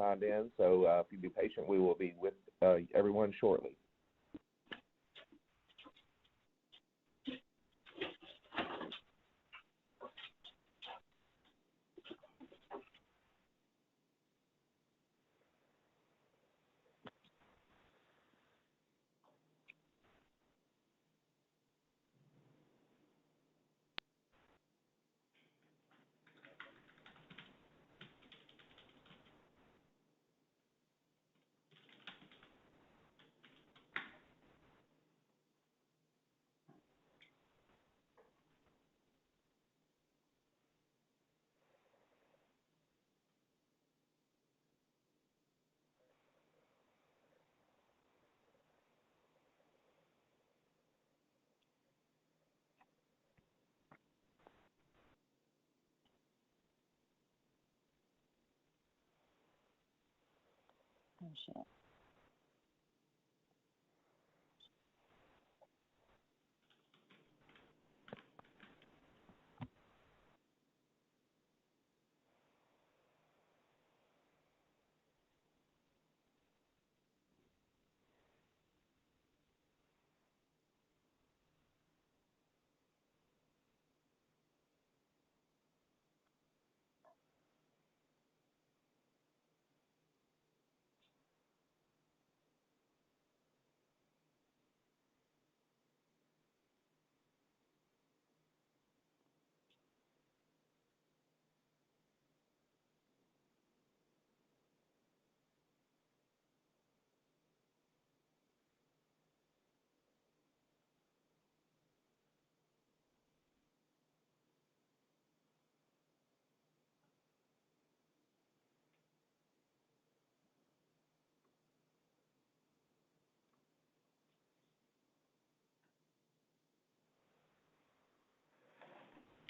signed in. So if you be patient, we will be with everyone shortly. Oh, shit.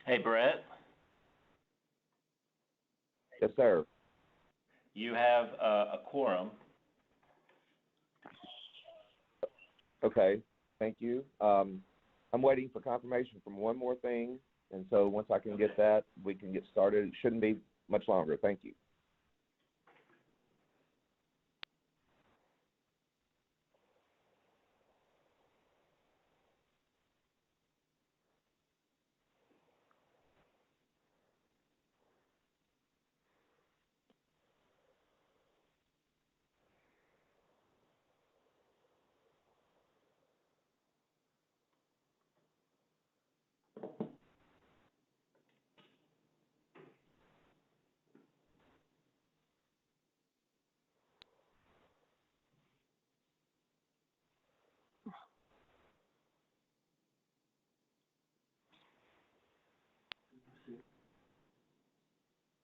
Hey, Brett. Yes, sir. You have a quorum. Okay, thank you. I'm waiting for confirmation from one more thing, and so once I can get that, we can get started. It shouldn't be much longer. Thank you.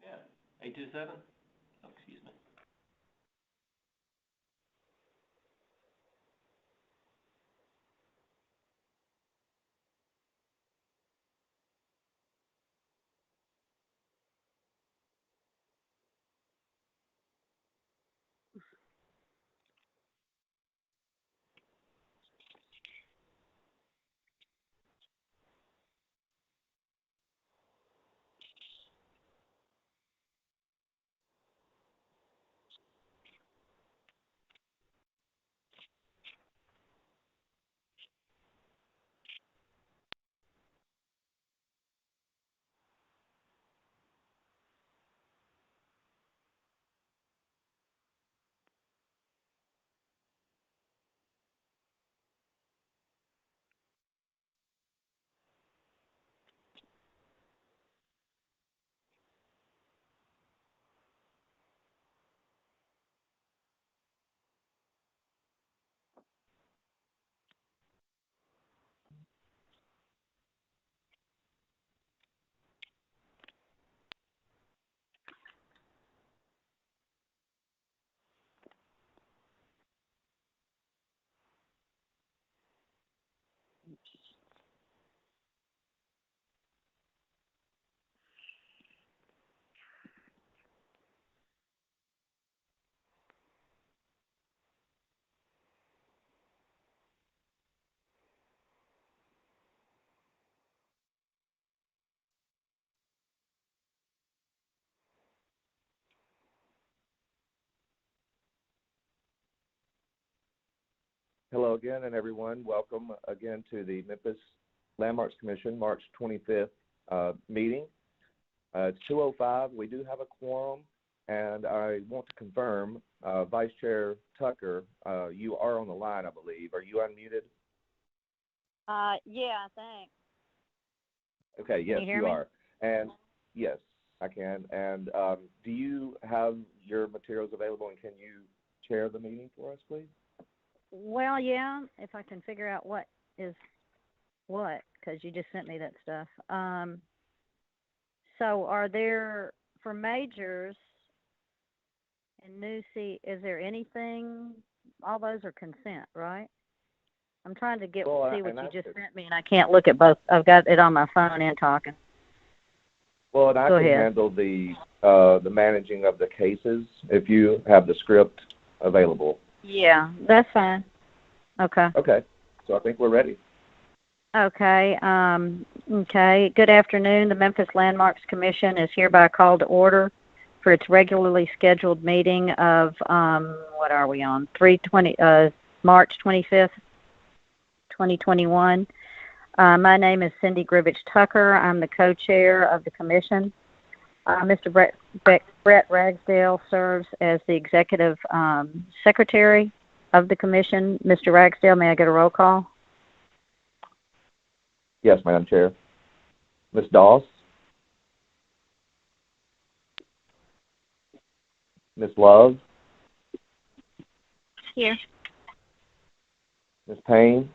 Yeah. 827? Oh, excuse me. Hello again, and everyone. Welcome again to the Memphis Landmarks Commission March 25th meeting. It's 2:05. We do have a quorum, and I want to confirm, Vice Chair Tucker, you are on the line, I believe. Are you unmuted? Yeah, thanks. Okay, yes, Can you hear you me? are. And yes, I can. And do you have your materials available, and can you chair the meeting for us, please? Well, yeah, if I can figure out what is what, because you just sent me that stuff. So are there, for majors and new seat, is there anything, all those are consent, right? I'm trying to see what you just sent me, and I can't look at both. I've got it on my phone and talking. Well, and I Go can ahead. handle the managing of the cases if you have the script available. Yeah, that's fine. Okay. Okay, so I think we're ready. Okay. Okay. Good afternoon. The Memphis Landmarks Commission is hereby called to order for its regularly scheduled meeting of what are we on? March 25th, 2021. My name is Cindy Grivich Tucker. I'm the co-chair of the commission. Mr. Brett Ragsdale serves as the executive secretary of the commission. Mr. Ragsdale, may I get a roll call? Yes, Madam Chair. Ms. Doss? Ms. Love? Here. Ms. Payne?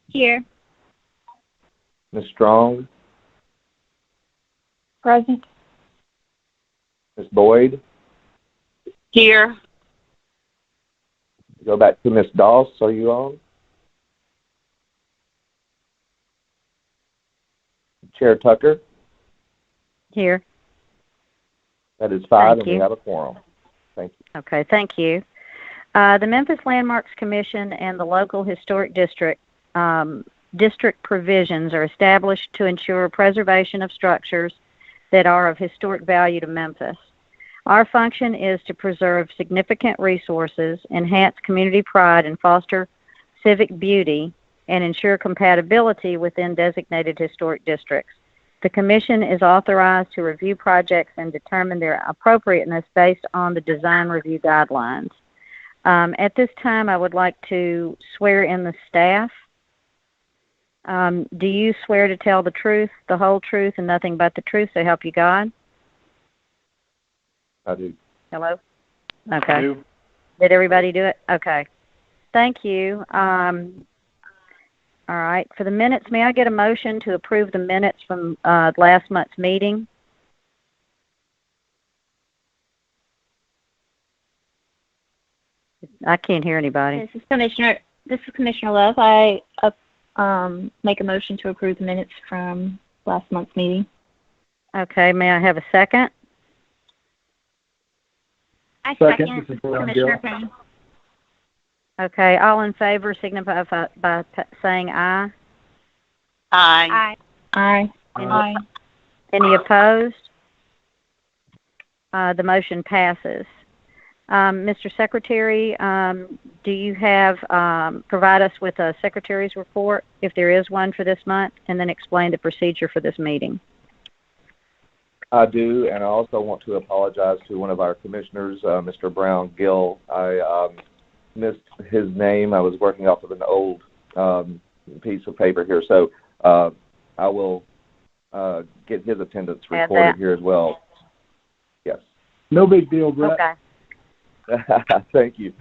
Here. Ms. Strong? Present. Ms. Boyd? Here. Go back to Ms. Doss. Are you on? Chair Tucker? Here. That is 5, Thank and you. we have a quorum. Thank you. Okay, thank you. The Memphis Landmarks Commission and the local historic district provisions are established to ensure preservation of structures that are of historic value to Memphis. Our function is to preserve significant resources, enhance community pride, and foster civic beauty, and ensure compatibility within designated historic districts. The Commission is authorized to review projects and determine their appropriateness based on the design review guidelines. At this time, I would like to swear in the staff. Do you swear to tell the truth, the whole truth, and nothing but the truth, so help you God? I do. Hello? Okay. I do. Did everybody do it? Okay. Thank you. All right. For the minutes, may I get a motion to approve the minutes from last month's meeting? I can't hear anybody. This is Commissioner Love. I make a motion to approve the minutes from last month's meeting. Okay. May I have a second? I second. Commissioner Payne. Okay. All in favor signify by saying aye. Aye. Aye. Aye. Any opposed? The motion passes. Mr. Secretary, do you have provide us with a secretary's report, if there is one for this month, and then explain the procedure for this meeting? I do, and I also want to apologize to one of our commissioners, Mr. Brown Gill. I missed his name. I was working off of an old piece of paper here, so I will get his attendance recorded here as well. Yes. No big deal, Brett. Okay. Thank you.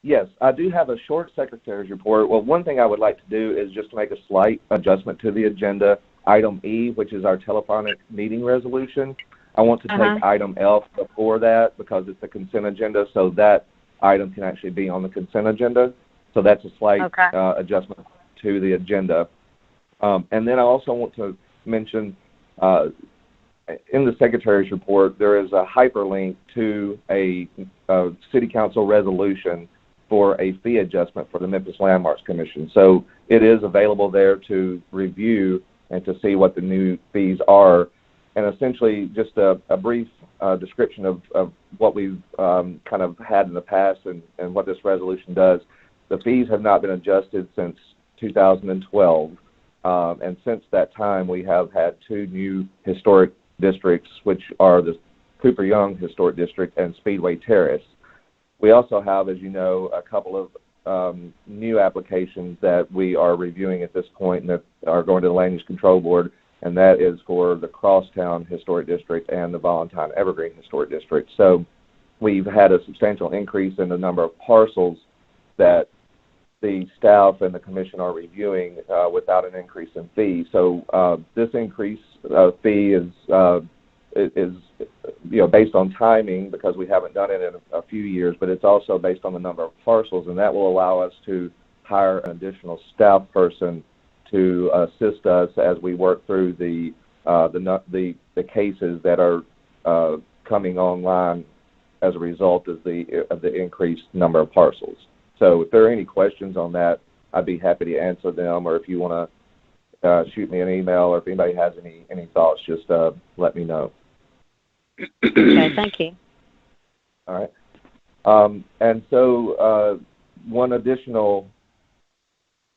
Yes, I do have a short secretary's report. Well, one thing I would like to do is just make a slight adjustment to the agenda. Item E, which is our telephonic meeting resolution. I want to take item F before that because it's a consent agenda, so that item can actually be on the consent agenda. So that's a slight adjustment to the agenda. And then I also want to mention in the Secretary's report, there is a hyperlink to a City Council resolution for a fee adjustment for the Memphis Landmarks Commission. So it is available there to review and to see what the new fees are. and essentially just a brief description of what we've kind of had in the past and what this resolution does. The fees have not been adjusted since 2012, and since that time we have had two new historic districts, which are the Cooper Young Historic District and Speedway Terrace. We also have, as you know, a couple of new applications that we are reviewing at this point and that are going to the Land Use Control Board, and that is for the Crosstown Historic District and the Valentine Evergreen Historic District. So we've had a substantial increase in the number of parcels that the staff and the commission are reviewing without an increase in fee. So this increase fee is based on timing because we haven't done it in a few years, but it's also based on the number of parcels, and that will allow us to hire an additional staff person to assist us as we work through the cases that are coming online as a result of the increased number of parcels. So if there are any questions on that, I'd be happy to answer them, or if you want to shoot me an email, or if anybody has any thoughts, just let me know. Okay, thank you. All right. And so one additional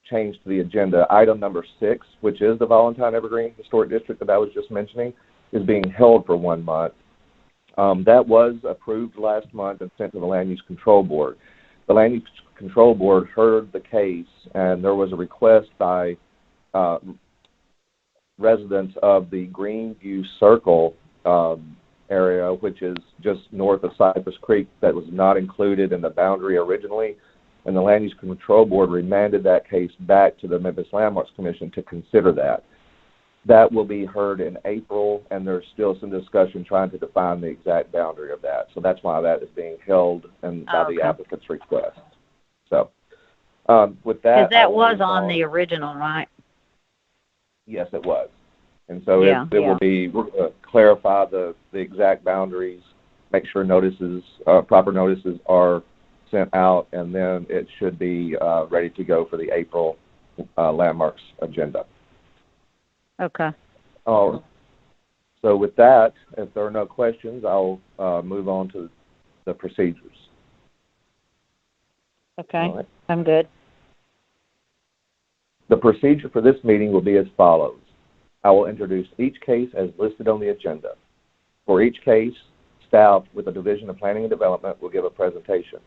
change to the agenda, item number 6, which is the Valentine Evergreen Historic District that I was just mentioning, is being held for 1 month. That was approved last month and sent to the Land Use Control Board. The Land Use Control Board heard the case, and there was a request by residents of the Greenview Circle area, which is just north of Cypress Creek, that was not included in the boundary originally, and the Land Use Control Board remanded that case back to the Memphis Landmarks Commission to consider that. That will be heard in April, and there's still some discussion trying to define the exact boundary of that. So that's why that is being held and by the applicant's request. So with that, because that was on the original, right? Yes, it was. And so it will be, we're going to clarify the exact boundaries, make sure notices, proper notices are sent out, and then it should be ready to go for the April landmarks agenda. Okay. So with that, if there are no questions, I'll move on to the procedures. Okay, right. I'm good. The procedure for this meeting will be as follows. I will introduce each case as listed on the agenda. For each case, staff with the Division of Planning and Development will give a presentation.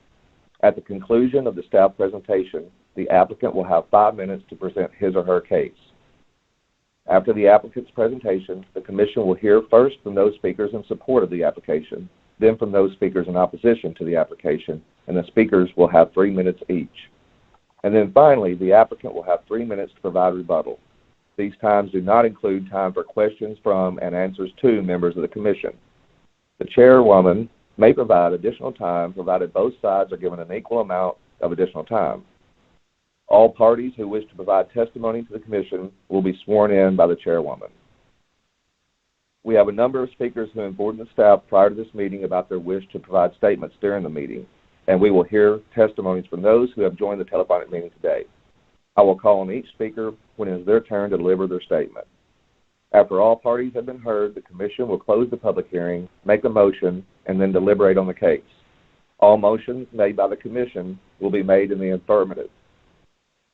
At the conclusion of the staff presentation, the applicant will have 5 minutes to present his or her case. After the applicant's presentation, the commission will hear first from those speakers in support of the application, then from those speakers in opposition to the application, and the speakers will have 3 minutes each. And then finally, the applicant will have 3 minutes to provide rebuttal. These times do not include time for questions from and answers to members of the commission. The chairwoman may provide additional time provided both sides are given an equal amount of additional time. All parties who wish to provide testimony to the commission will be sworn in by the chairwoman. We have a number of speakers who informed the staff prior to this meeting about their wish to provide statements during the meeting, and we will hear testimonies from those who have joined the telephonic meeting today. I will call on each speaker when it is their turn to deliver their statement. After all parties have been heard, the commission will close the public hearing, make a motion, and then deliberate on the case. All motions made by the commission will be made in the affirmative.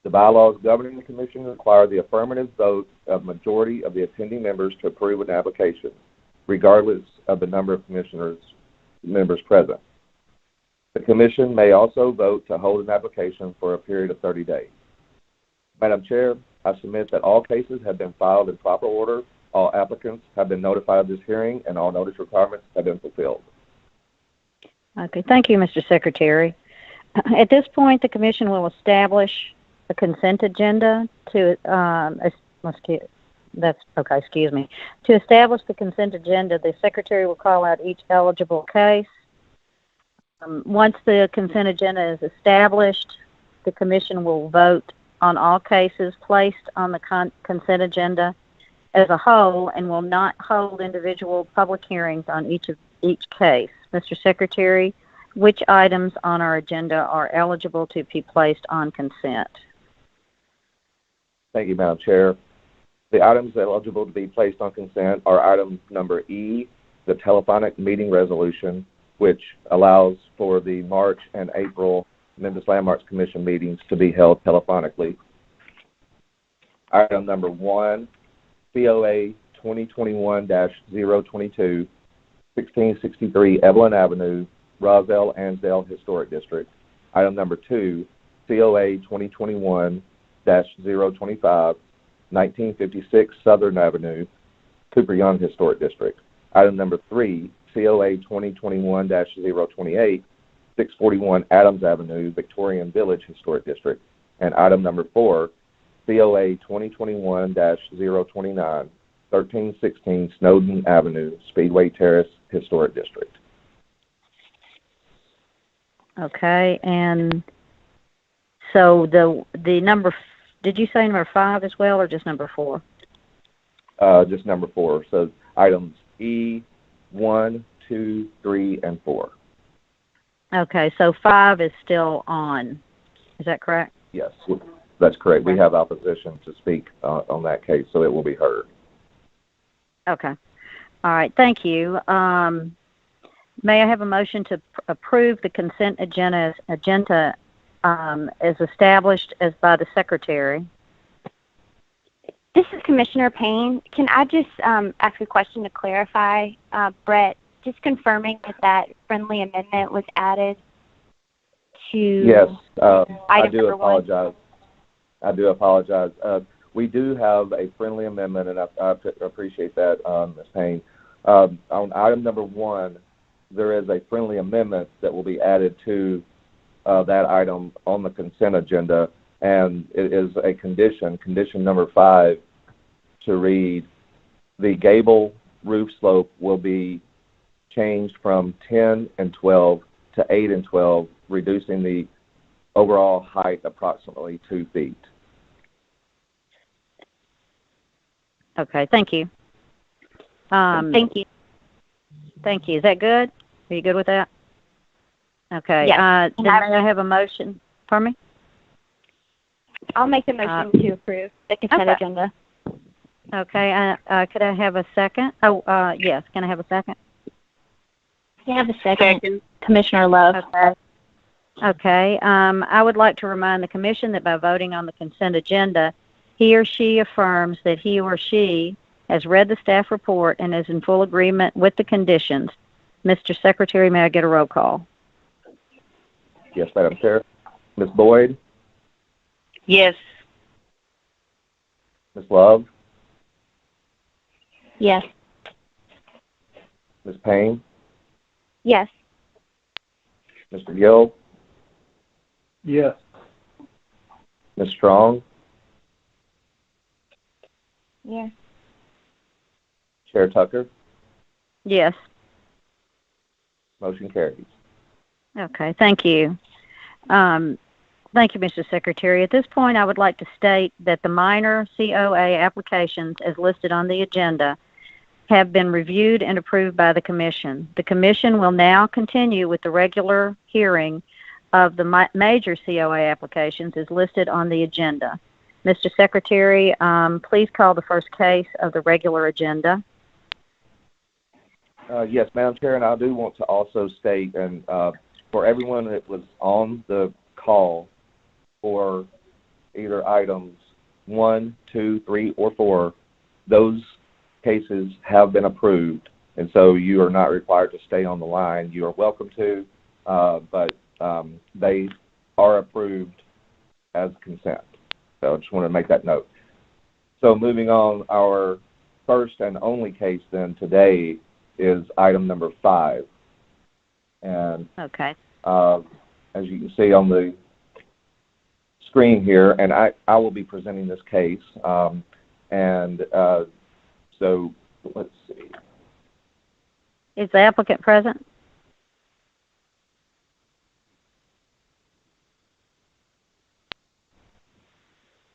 The bylaws governing the commission require the affirmative vote of majority of the attending members to approve an application, regardless of the number of members present. The commission may also vote to hold an application for a period of 30 days. Madam Chair, I submit that all cases have been filed in proper order, all applicants have been notified of this hearing, and all notice requirements have been fulfilled. Okay, thank you, Mr. Secretary. At this point, the commission will establish a consent agenda to, To establish the consent agenda, the Secretary will call out each eligible case. Once the consent agenda is established, the commission will vote on all cases placed on the consent agenda as a whole and will not hold individual public hearings on each case. Mr. Secretary, which items on our agenda are eligible to be placed on consent? Thank you, Madam Chair. The items eligible to be placed on consent are item number E, the telephonic meeting resolution, which allows for the March and April Memphis Landmarks Commission meetings to be held telephonically. Item number 1, COA 2021-022, 1663 Evelyn Avenue, Roselle, Ansdale Historic District. Item number 2, COA 2021-025, 1956 Southern Avenue, Cooper Young Historic District. Item number 3, COA 2021-028, 641 Adams Avenue, Victorian Village Historic District. And item number 4, COA 2021-029, 1316 Snowden Avenue, Speedway Terrace Historic District. Okay, and so the number, did you say number 5 as well, or just number 4? Just number 4. So items E, 1, 2, 3, and 4. Okay, so 5 is still on. Is that correct? Yes, that's correct. We have opposition to speak on that case, so it will be heard. Okay. All right, thank you. May I have a motion to approve the consent agenda as established as by the Secretary? This is Commissioner Payne. Can I just ask a question to clarify? Brett, just confirming that friendly amendment was added to yes, I do number apologize. 1. I do apologize. We do have a friendly amendment, and I appreciate that, Ms. Payne. On item number 1, there is a friendly amendment that will be added to that item on the consent agenda, and it is a condition number 5, to read, the gable roof slope will be changed from 10 and 12 to 8 and 12, reducing the overall height approximately 2 feet. Okay, thank you. Thank you. Thank you. Is that good? Are you good with that? Okay. Yes. Then may I have a motion? Pardon me? I'll make the motion to approve the consent agenda. Okay. Could I have a second? Oh, yes. Can I have a second? Can I have a second? Commissioner Love. Okay. Okay. I would like to remind the Commission that by voting on the consent agenda, he or she affirms that he or she has read the staff report and is in full agreement with the conditions. Mr. Secretary, may I get a roll call? Yes, Madam Chair. Ms. Boyd? Yes. Ms. Love? Yes. Ms. Payne? Yes. Mr. Gill? Yes. Ms. Strong? Yes. Chair Tucker? Yes. Motion carries. Okay, thank you. Thank you, Mr. Secretary. At this point, I would like to state that the minor COA applications as listed on the agenda have been reviewed and approved by the Commission. The Commission will now continue with the regular hearing of the major COA applications as listed on the agenda. Mr. Secretary, please call the first case of the regular agenda. Yes, Madam Chair, and I do want to also state, and for everyone that was on the call for either items 1, 2, 3, or 4, those cases have been approved, and so you are not required to stay on the line. You are welcome to, but they are approved as consent. So I just want to make that note. So moving on, our first and only case then today is item number 5. And okay. As you can see on the screen here, and I will be presenting this case. So let's see. Is the applicant present?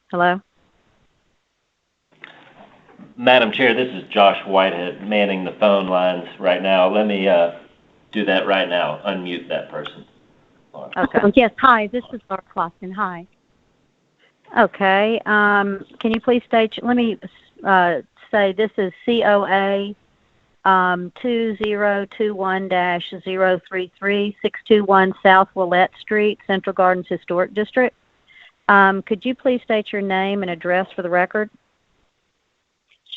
Hello? Madam Chair, this is Josh Whitehead manning the phone lines right now. Let me do that right now. Unmute that person. Okay. Yes, hi, this is Laura Clausen. Hi. Okay. Can you please state, let me say this is COA 2021-033-621 South Willette Street, Central Gardens Historic District. Could you please state your name and address for the record?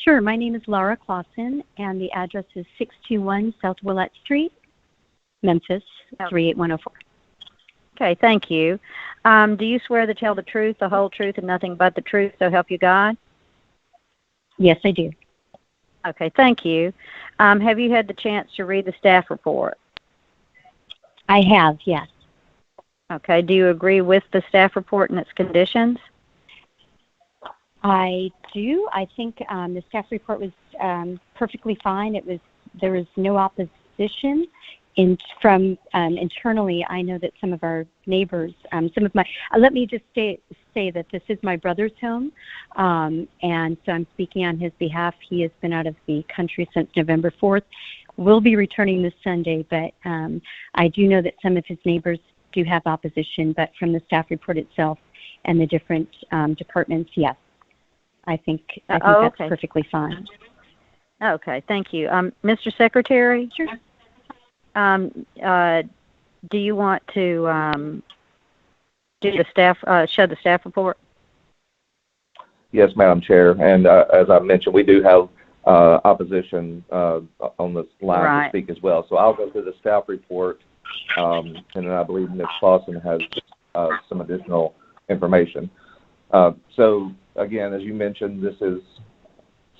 Sure. My name is Laura Clausen, and the address is 621 South Willette Street, Memphis, 38104. Okay, thank you. Do you swear to tell the truth, the whole truth, and nothing but the truth, so help you God? Yes, I do. Okay, thank you. Have you had the chance to read the staff report? I have, yes. Okay, do you agree with the staff report and its conditions? I do. I think the staff report was perfectly fine. There was no opposition. From internally, I know that some of our neighbors, let me just say that this is my brother's home, and so I'm speaking on his behalf. He has been out of the country since November 4th. Will be returning this Sunday, but I do know that some of his neighbors do have opposition, but from the staff report itself and the different departments, yes. I think that's okay. perfectly fine. Okay, thank you. Mr. Secretary? Sure. Do you want to show the staff report? Yes, Madam Chair. And as I mentioned, we do have opposition on this line to speak as well. So I'll go through the staff report, and then I believe Ms. Clausen has some additional information. So again, as you mentioned, this is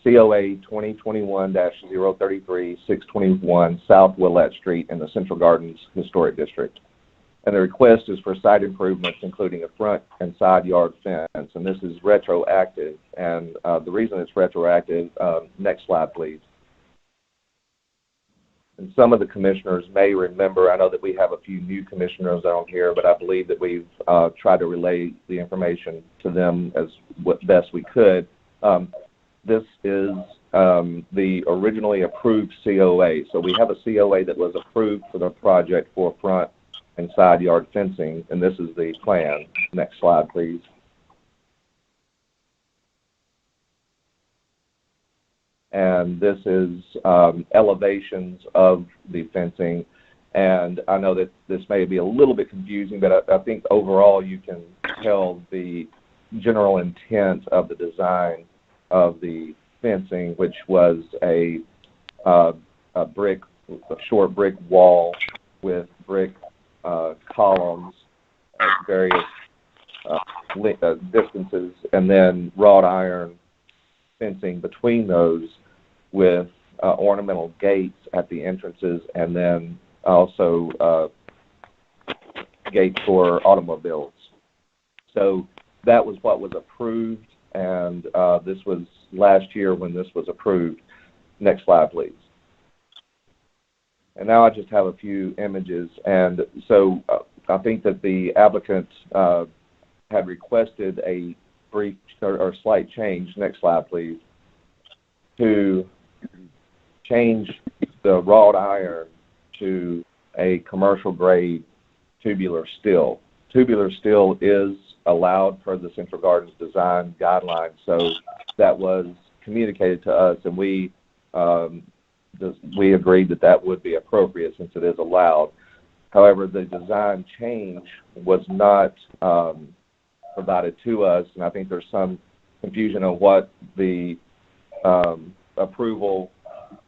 COA 2021-033-621 South Willette Street in the Central Gardens Historic District. And the request is for site improvements, including a front and side yard fence, and this is retroactive. And the reason it's retroactive, next slide, please. And some of the commissioners may remember, I know that we have a few new commissioners on here, but I believe that we've tried to relay the information to them as best we could. This is the originally approved COA. So we have a COA that was approved for the project for front and side yard fencing, and this is the plan. Next slide, please. And this is elevations of the fencing. And I know that this may be a little bit confusing, but I think overall you can tell the general intent of the design of the fencing, which was a short brick wall with brick columns at various distances, and then wrought iron fencing between those with ornamental gates at the entrances, and then also gates for automobiles. So that was what was approved, and this was last year when this was approved. Next slide, please. And now I just have a few images, and so I think that the applicant had requested a brief or slight change. Next slide, please. To change the wrought iron to a commercial grade tubular steel. Tubular steel is allowed per the Central Gardens design guidelines, so that was communicated to us, and we agreed that that would be appropriate since it is allowed. However, the design change was not provided to us, and I think there's some confusion on what the approval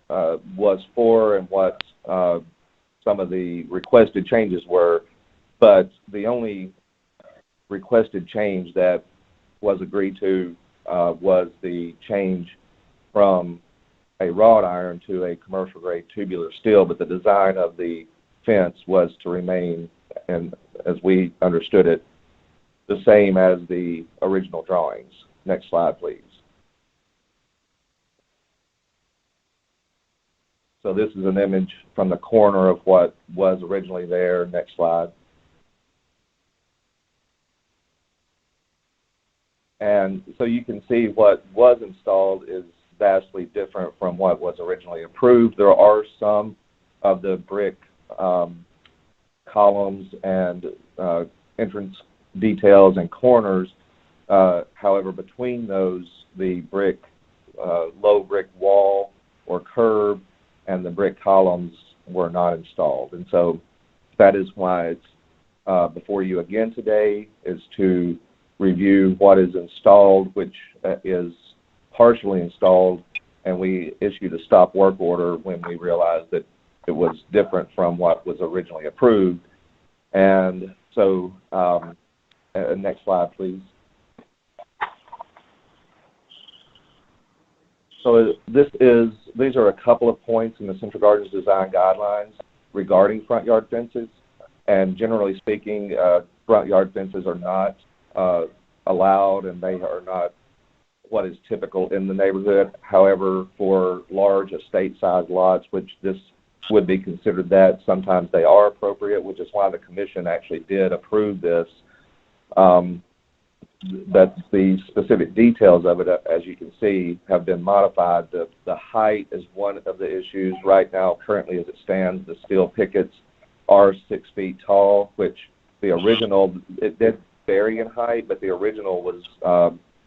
was for and what some of the requested changes were. But the only requested change that was agreed to was the change from a wrought iron to a commercial grade tubular steel, but the design of the fence was to remain, and as we understood it, the same as the original drawings. Next slide, please. So this is an image from the corner of what was originally there. Next slide. And so you can see what was installed is vastly different from what was originally approved. There are some of the brick columns and entrance details and corners. However, between those, the brick low brick wall or curb, and the brick columns were not installed. And so that is why it's before you again today, is to review what is installed, which is partially installed, and we issued a stop work order when we realized that it was different from what was originally approved. And so, next slide, please. So these are a couple of points in the Central Gardens Design Guidelines regarding front yard fences. And generally speaking, front yard fences are not allowed, and they are not what is typical in the neighborhood. However, for large estate-sized lots, which this would be considered that, sometimes they are appropriate, which is why the commission actually did approve this. But the specific details of it, as you can see, have been modified. The height is one of the issues. Right now, currently as it stands, the steel pickets are 6 feet tall, which the original, it did vary in height, but the original was,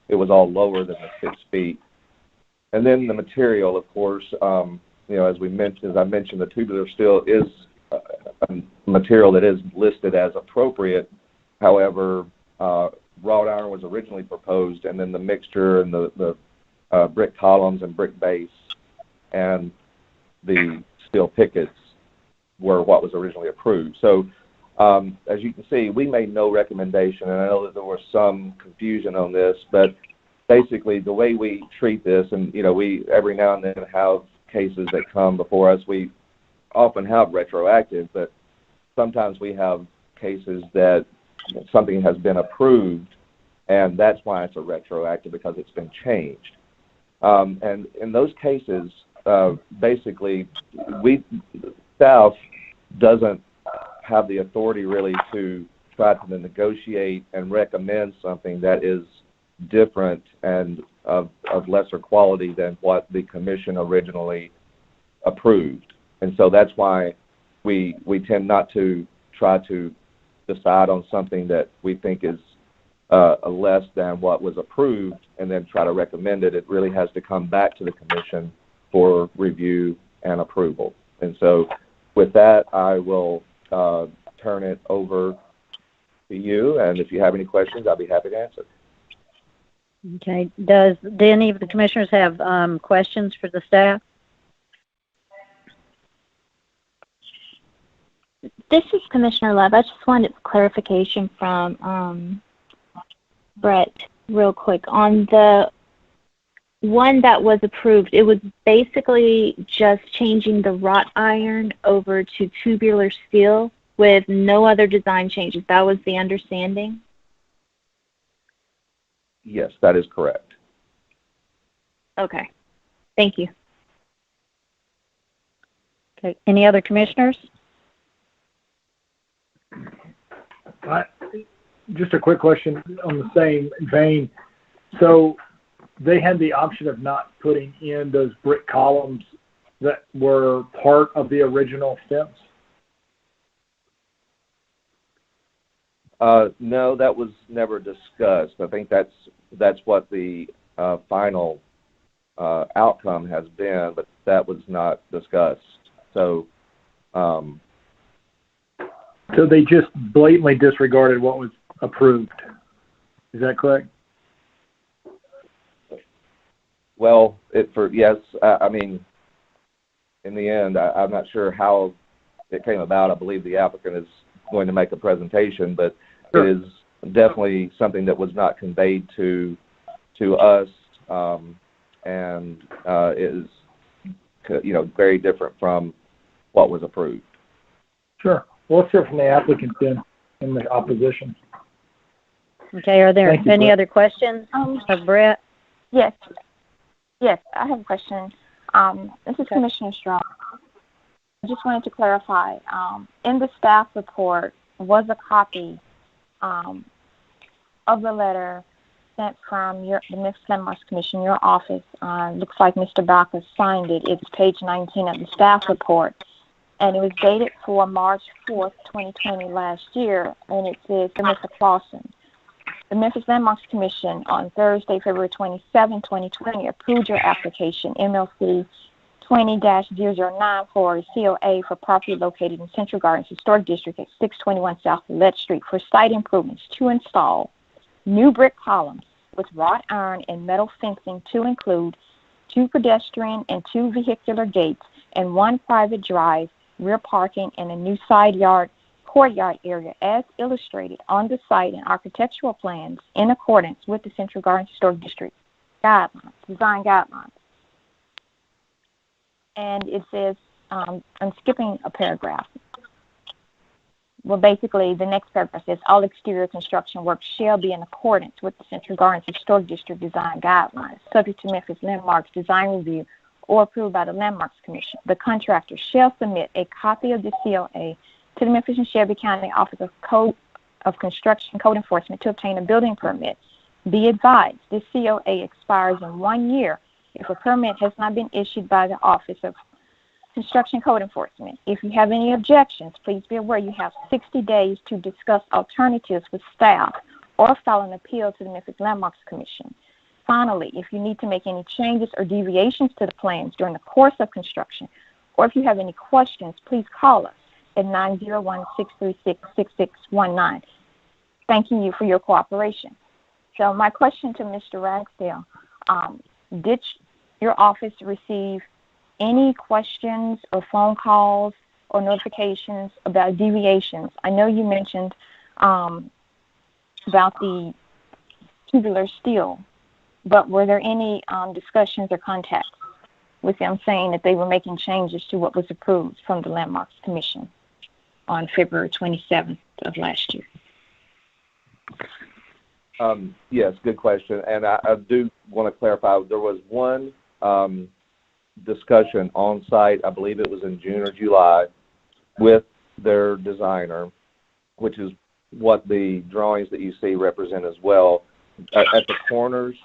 it was all lower than the 6 feet. And then the material, of course, you know, as I mentioned, the tubular steel is a material that is listed as appropriate. However, wrought iron was originally proposed, and then the mixture and the brick columns and brick base and the steel pickets were what was originally approved. So as you can see, we made no recommendation, and I know that there was some confusion on this, but basically the way we treat this, and you know, we every now and then have cases that come before us. We often have retroactive, but sometimes we have cases that something has been approved, and that's why it's a retroactive, because it's been changed. And in those cases, basically, staff doesn't have the authority really to try to negotiate and recommend something that is different and of lesser quality than what the commission originally approved. And so that's why we tend not to try to decide on something that we think is less than what was approved and then try to recommend it. It really has to come back to the commission for review and approval. And so with that, I will turn it over to you, and if you have any questions, I'll be happy to answer. Okay. Do any of the commissioners have questions for the staff? This is Commissioner Love. I just wanted clarification from Brett real quick. On the one that was approved, it was basically just changing the wrought iron over to tubular steel with no other design changes. That was the understanding? Yes, that is correct. Okay. Thank you. Okay. Any other commissioners? Just a quick question on the same vein. So they had the option of not putting in those brick columns that were part of the original fence? No, that was never discussed. I think that's what the final outcome has been, but that was not discussed. So they just blatantly disregarded what was approved. Is that correct? Well, yes. I mean, in the end, I'm not sure how it came about. I believe the applicant is going to make a presentation, but sure, it is definitely something that was not conveyed to us, and is, you know, very different from what was approved. Sure. Well, let's hear from the applicant then in the opposition. Okay. Are there any other questions of Brett? Yes. Yes, I have a question. This is Commissioner Strong. I just wanted to clarify. In the staff report was a copy of the letter sent from the Memphis Landmarks Commission, your office. Looks like Mr. Baca signed it. It's page 19 of the staff report. And it was dated for March 4th, 2020 last year. And it says, Mr. Clausen, The Memphis Landmarks Commission on Thursday, February 27, 2020, approved your application, MLC 20-009, for a COA for property located in Central Gardens Historic District at 621 South Lett Street for site improvements to install new brick columns with wrought iron and metal fencing to include 2 pedestrian and 2 vehicular gates and 1 private drive, rear parking, and a new side yard, courtyard area as illustrated on the site and architectural plans in accordance with the Central Gardens Historic District guidelines, design guidelines. And it says, I'm skipping a paragraph. Well, basically, the next paragraph says, all exterior construction work shall be in accordance with the Central Gardens Historic District design guidelines, subject to Memphis Landmarks design review or approved by the Landmarks Commission. The contractor shall submit a copy of the COA to the Memphis and Shelby County Office of Construction Code Enforcement to obtain a building permit. Be advised, this COA expires in 1 year if a permit has not been issued by the Office of Construction Code Enforcement. If you have any objections, please be aware you have 60 days to discuss alternatives with staff or file an appeal to the Memphis Landmarks Commission. Finally, if you need to make any changes or deviations to the plans during the course of construction, or if you have any questions, please call us at 901-636-6619. Thanking you for your cooperation. So my question to Mr. Ragsdale, did your office receive any questions or phone calls or notifications about deviations? I know you mentioned about the tubular steel, but were there any discussions or contacts with them saying that they were making changes to what was approved from the Landmarks Commission on February 27th of last year? Yes, good question. And I do want to clarify, there was one discussion on site, I believe it was in June or July, with their designer, which is what the drawings that you see represent as well. At the corners,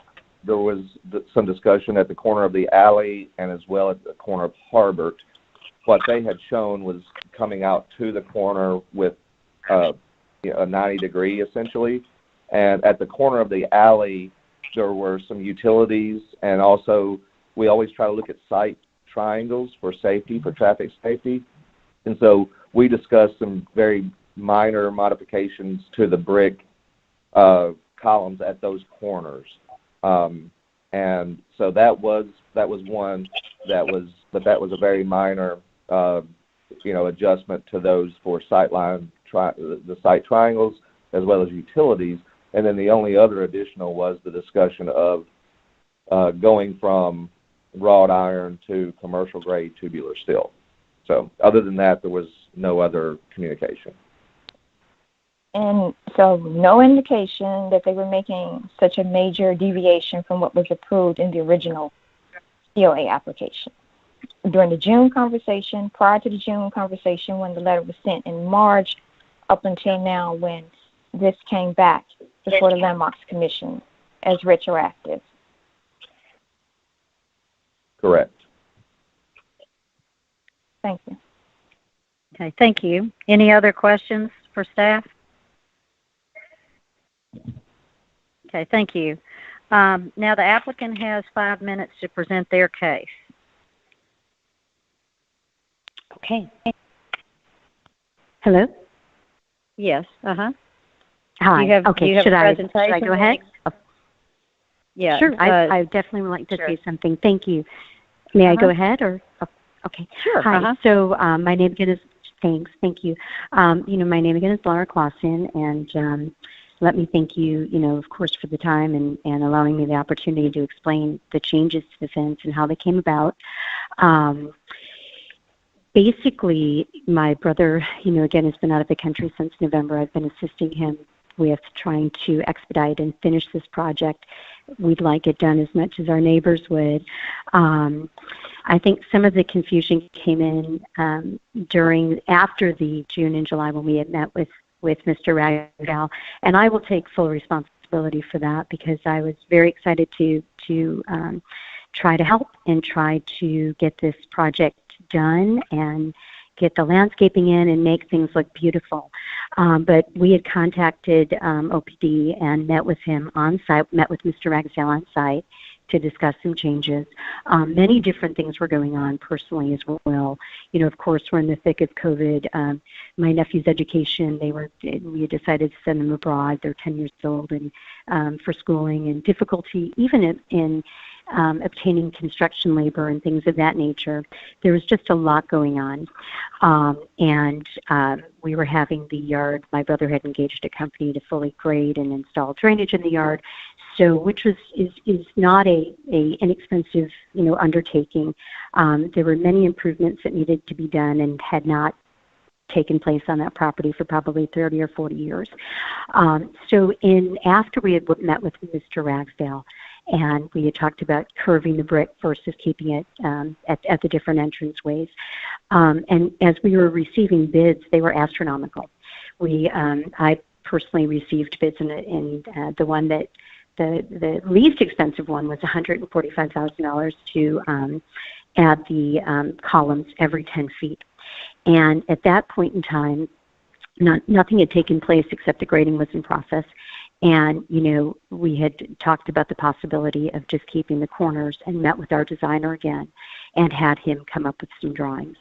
there was some discussion at the corner of the alley and as well at the corner of Harbert. What they had shown was coming out to the corner with a 90-degree essentially. And at the corner of the alley, there were some utilities, and also we always try to look at site triangles for safety, for traffic safety. And so we discussed some very minor modifications to the brick columns at those corners. And so that was one that was a very minor adjustment to those for the site triangles as well as utilities. And then the only other additional was the discussion of going from wrought iron to commercial grade tubular steel. So other than that, there was no other communication. And so no indication that they were making such a major deviation from what was approved in the original COA application. During the June conversation, prior to the June conversation when the letter was sent in March, up until now when this came back before the Landmarks Commission as retroactive. Correct. Thank you. Okay, thank you. Any other questions for staff? Okay, thank you. Now the applicant has 5 minutes to present their case. Okay. Hello? Yes, uh-huh. Hi. Do you have a presentation? Should I go ahead? Yeah. Sure. I definitely would like to say something. Thank you. May I go ahead? Or okay. Sure. Hi. So my name again is, thanks. Thank you. My name again is Laura Clausen, and let me thank you, of course, for the time and allowing me the opportunity to explain the changes to the fence and how they came about. Basically, my brother, again, has been out of the country since November. I've been assisting him with trying to expedite and finish this project. We'd like it done as much as our neighbors would. I think some of the confusion came in after the June and July when we had met with Mr. Ragal, and I will take full responsibility for that because I was very excited to try to help and try to get this project done and get the landscaping in and make things look beautiful. But we had contacted OPD and met with him on site, met with Mr. Ragsdale on site to discuss some changes. Many different things were going on personally as well. Of course, we're in the thick of COVID. My nephew's education, we had decided to send them abroad. They're 10 years old and for schooling, and difficulty even in obtaining construction labor and things of that nature. There was just a lot going on. And we were having the yard, my brother had engaged a company to fully grade and install drainage in the yard. So, which is not a inexpensive, undertaking. There were many improvements that needed to be done and had not taken place on that property for probably 30 or 40 years. So after we had met with Mr. Ragsdale, and we had talked about curving the brick versus keeping it at the different entranceways. And as we were receiving bids, they were astronomical. I personally received bids in the one that the least expensive one was $145,000 to add the columns every 10 feet. And at that point in time, nothing had taken place except the grading was in process. And, we had talked about the possibility of just keeping the corners and met with our designer again and had him come up with some drawings.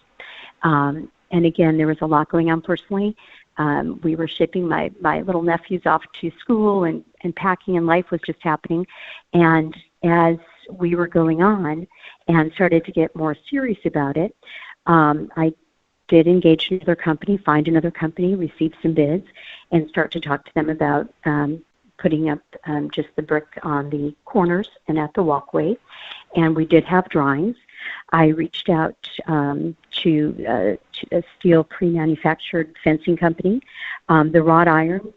And again, there was a lot going on personally. We were shipping my little nephews off to school and packing, and life was just happening. And as we were going on and started to get more serious about it, I did engage another company, find another company, receive some bids, and start to talk to them about putting up just the brick on the corners and at the walkway. And we did have drawings. I reached out to a steel pre-manufactured fencing company. The wrought iron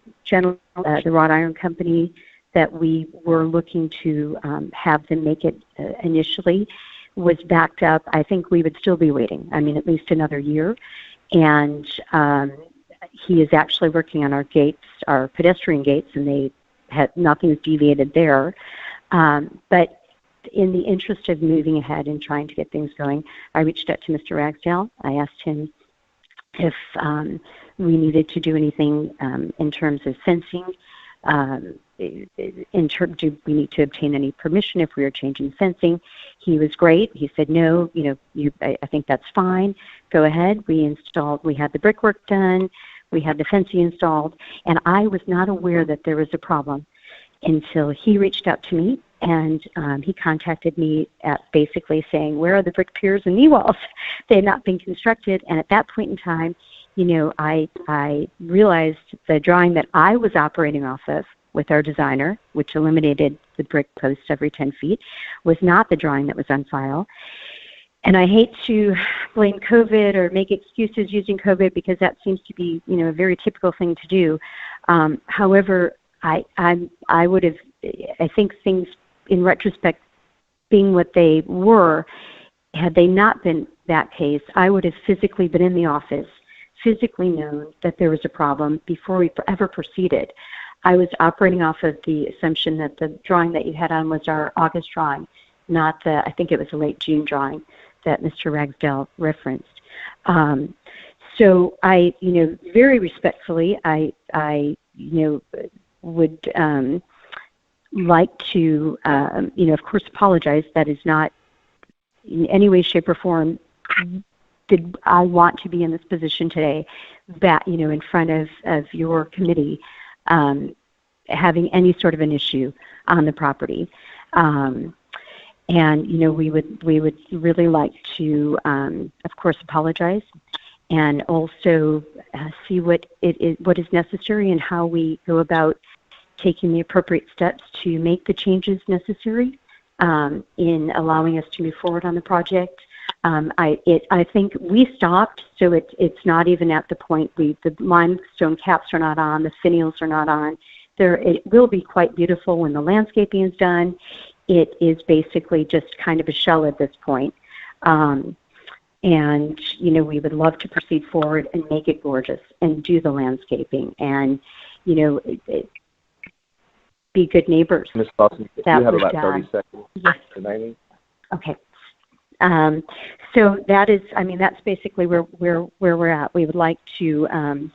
company that we were looking to have them make it initially was backed up. I think we would still be waiting. At least another year. And he is actually working on our gates, our pedestrian gates, and nothing's deviated there. But in the interest of moving ahead and trying to get things going, I reached out to Mr. Ragsdale. I asked him if we needed to do anything in terms of fencing. Do we need to obtain any permission if we were changing fencing? He was great. He said, no, I think that's fine. Go ahead. We had the brickwork done. We had the fencing installed. And I was not aware that there was a problem until he reached out to me. And he contacted me at basically saying, where are the brick piers and knee walls? They had not been constructed. And at that point in time, I realized the drawing that I was operating off of with our designer, which eliminated the brick posts every 10 feet, was not the drawing that was on file. And I hate to blame COVID or make excuses using COVID, because that seems to be, a very typical thing to do. However, I think things in retrospect being what they were, had they not been that case, I would have physically been in the office, physically known that there was a problem before we ever proceeded. I was operating off of the assumption that the drawing that you had on was our August drawing, not I think it was a late June drawing that Mr. Ragsdale referenced. So I, very respectfully, I would like to, of course, apologize. That is not in any way, shape, or form did I want to be in this position today, that, in front of your committee, having any sort of an issue on the property. And, we would really like to, of course, apologize, and also see what is necessary and how we go about taking the appropriate steps to make the changes necessary in allowing us to move forward on the project. I think we stopped, so it's not even at the point the limestone caps are not on, the finials are not on. It will be quite beautiful when the landscaping is done. It is basically just kind of a shell at this point. And, we would love to proceed forward and make it gorgeous and do the landscaping and, be good neighbors. Ms. Lawson, you have about 30 seconds remaining. Okay. So that is, that's basically where we're at. We would like to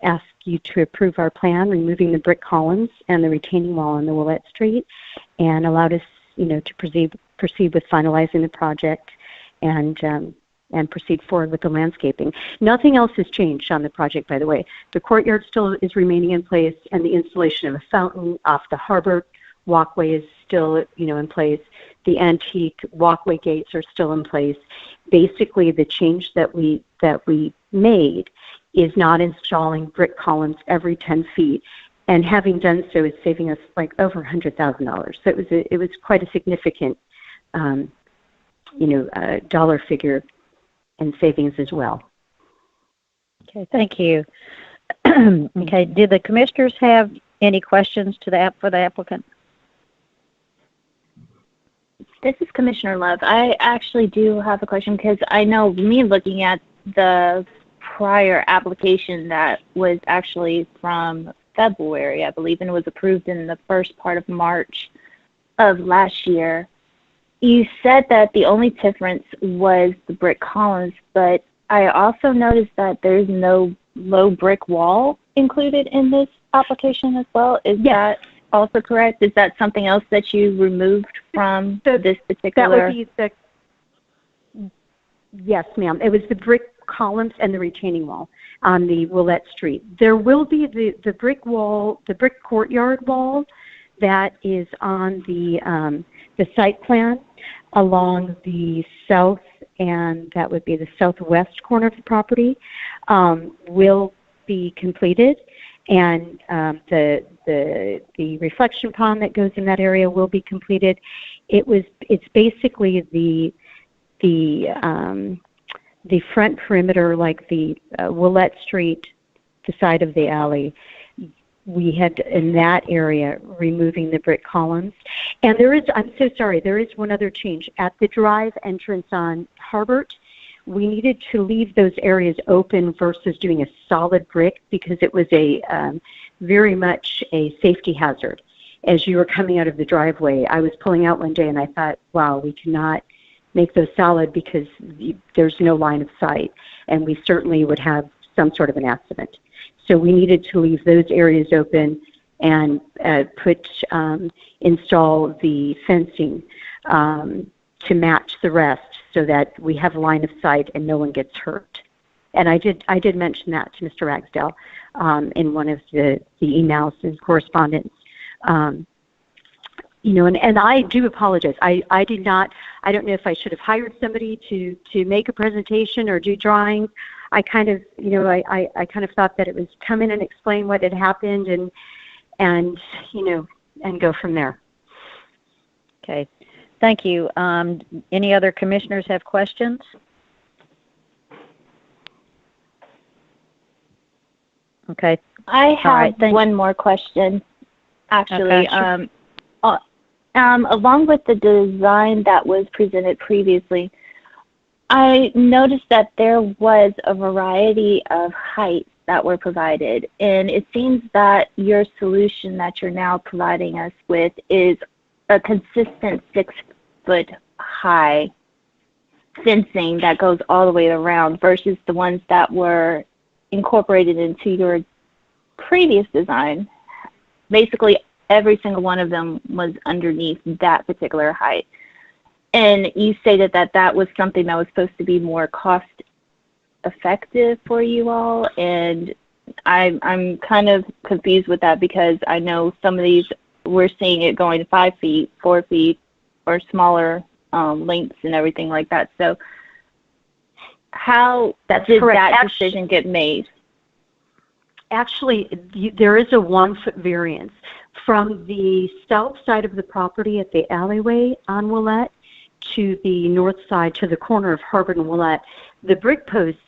ask you to approve our plan, removing the brick columns and the retaining wall on the Willette Street, and allowed us, to proceed with finalizing the project and proceed forward with the landscaping. Nothing else has changed on the project, by the way. The courtyard still is remaining in place, and the installation of a fountain off the harbor walkway is still, in place. The antique walkway gates are still in place. Basically, the change that we made is not installing brick columns every 10 feet, and having done so is saving us like over $100,000. So it was quite a significant, dollar figure and savings as well. Okay, thank you. Okay, did the commissioners have any questions for the applicant? This is Commissioner Love. I actually do have a question because I know me looking at the prior application that was actually from February, I believe, and it was approved in the first part of March of last year. You said that the only difference was the brick columns, but I also noticed that there's no low brick wall included in this application as well. Is that also correct? Is that something else that you removed from this particular? That would be yes, ma'am. It was the brick columns and the retaining wall on the Willette Street. There will be the brick wall, the brick courtyard wall that is on the site plan along the south, and that would be the southwest corner of the property, will be completed, and the reflection pond that goes in that area will be completed. It's basically the front perimeter, like the Willette Street, the side of the alley. We had in that area removing the brick columns. And I'm so sorry, there is one other change. At the drive entrance on Harbert, we needed to leave those areas open versus doing a solid brick because it was very much a safety hazard. As you were coming out of the driveway, I was pulling out one day and I thought, wow, we cannot make those solid because there's no line of sight, and we certainly would have some sort of an accident. So we needed to leave those areas open and install the fencing to match the rest so that we have line of sight and no one gets hurt. And I did mention that to Mr. Ragsdale in one of the emails and correspondence. And I do apologize. I don't know if I should have hired somebody to make a presentation or do drawings. I kind of, I kind of thought that it was come in and explain what had happened and go from there. Okay. Thank you. Any other commissioners have questions? Okay. I have one more question, actually. Okay, sure. Along with the design that was presented previously, I noticed that there was a variety of heights that were provided, and it seems that your solution that you're now providing us with is a consistent 6-foot high fencing that goes all the way around versus the ones that were incorporated into your previous design. Basically, every single one of them was underneath that particular height. And you stated that that was something that was supposed to be more cost effective for you all, and I'm kind of confused with that because I know some of these we're seeing it going to 5 feet, 4 feet, or smaller lengths and everything like that. So how did that decision get made? Actually, there is a 1-foot variance from the south side of the property at the alleyway on Willette to the north side to the corner of Harbert and Willette. The brick posts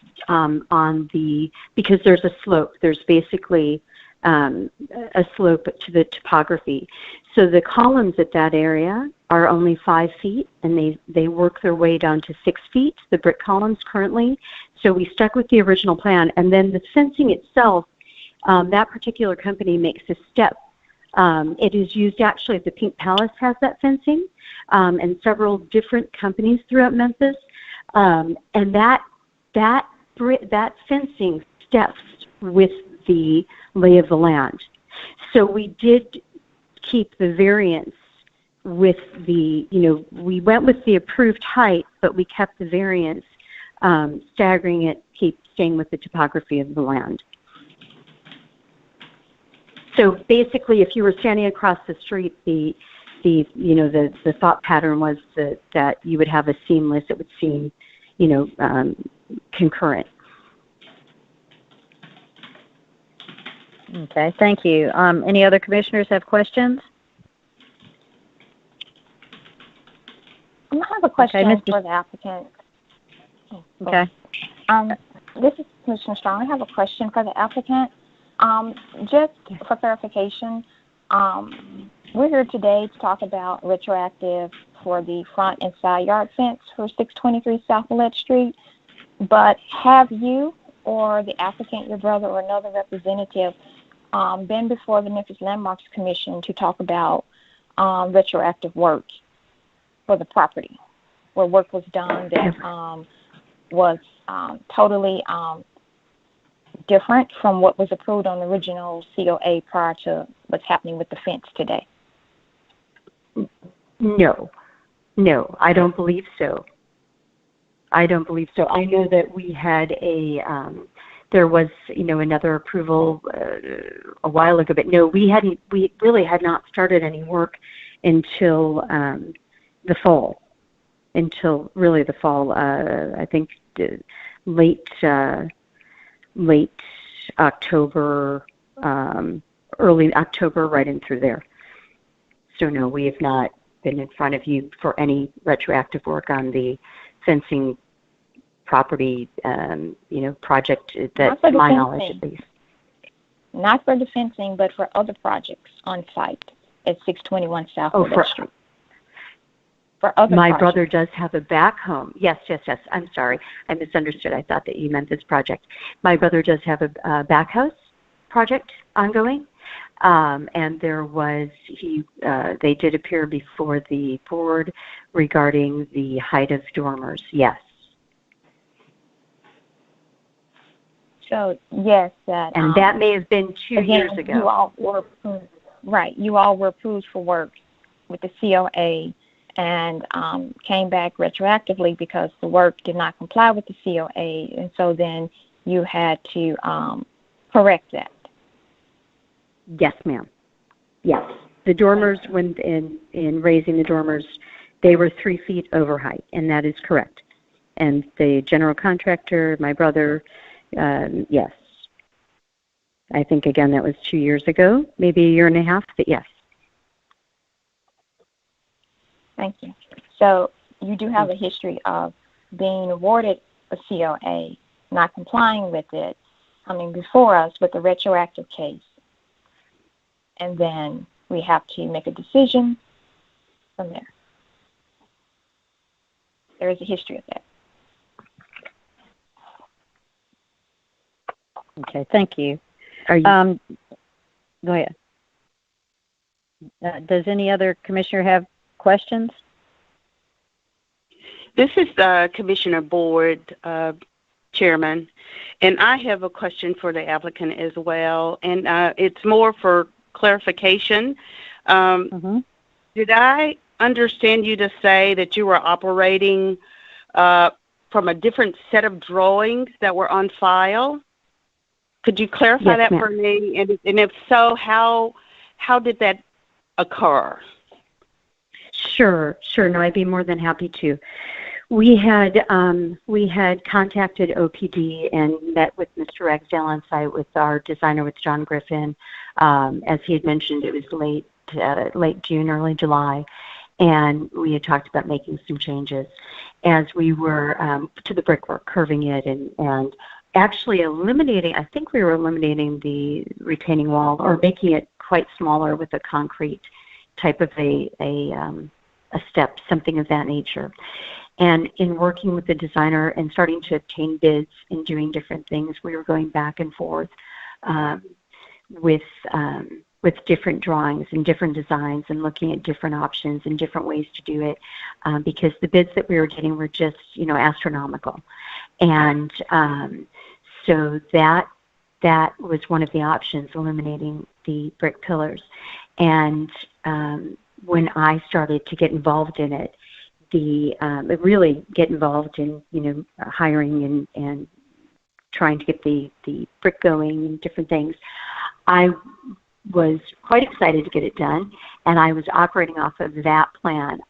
because there's a slope, there's basically a slope to the topography. So the columns at that area are only 5 feet, and they work their way down to 6 feet, the brick columns currently. So we stuck with the original plan. And then the fencing itself, that particular company makes a step. It is used actually, the Pink Palace has that fencing, and several different companies throughout Memphis. And that fencing steps with the lay of the land. So we did keep the variance with the, we went with the approved height, but we kept the variance, staggering it, staying with the topography of the land. So basically, if you were standing across the street, the thought pattern was that you would have a seamless, it would seem, concurrent. Okay, thank you. Any other commissioners have questions? I have a question for the applicant. Okay. This is Commissioner Strong. I have a question for the applicant. Just for clarification, we're here today to talk about retroactive for the front and side yard fence for 623 South Willette Street. But have you or the applicant, your brother, or another representative been before the Memphis Landmarks Commission to talk about retroactive work for the property, where work was done that was totally different from what was approved on the original COA prior to what's happening with the fence today? No, I don't believe so. I know that we had there was, another approval a while ago, but no, we really had not started any work until the fall, I think late October, early October, right in through there. So no, we have not been in front of you for any retroactive work on the fencing property, project, that to my knowledge at least. Not for the fencing, but for other projects on site at 621 South Willette Street. For other My projects. brother does have a back home. Yes. I'm sorry. I misunderstood. I thought that you meant this project. My brother does have a back house project ongoing. And there was, they did appear before the board regarding the height of dormers. Yes. So, yes, that... And that may have been 2 years ago. You all were approved, right. You all were approved for work with the COA and came back retroactively because the work did not comply with the COA. And so then you had to correct that. Yes, ma'am. Yes. The dormers, when in raising the dormers, they were 3 feet over height, and that is correct. And the general contractor, my brother, yes. I think, again, that was 2 years ago, maybe a year and a half, but yes. Thank you. So you do have a history of being awarded a COA, not complying with it, coming before us with a retroactive case. And then we have to make a decision from there. There is a history of that. Okay, thank you. Go ahead. Does any other commissioner have questions? This is the Commissioner Board Chairman, and I have a question for the applicant as well, and it's more for clarification. Did I understand you to say that you were operating from a different set of drawings that were on file? Could you clarify that for me? And if so, how did that occur? Sure. No, I'd be more than happy to. We had contacted OPD and met with Mr. Ragsdale on site with our designer, with John Griffin. As he had mentioned, it was late June, early July, and we had talked about making some changes as we were to the brickwork, curving it, and actually eliminating. I think we were eliminating the retaining wall or making it quite smaller with a concrete type of a step, something of that nature. And in working with the designer and starting to obtain bids and doing different things, we were going back and forth with different drawings and different designs and looking at different options and different ways to do it, because the bids that we were getting were just, astronomical. And so that that was one of the options, eliminating the brick pillars. And when I started to get involved in it, really get involved in, hiring and trying to get the brick going and different things, I was quite excited to get it done, and I was operating off of that plan.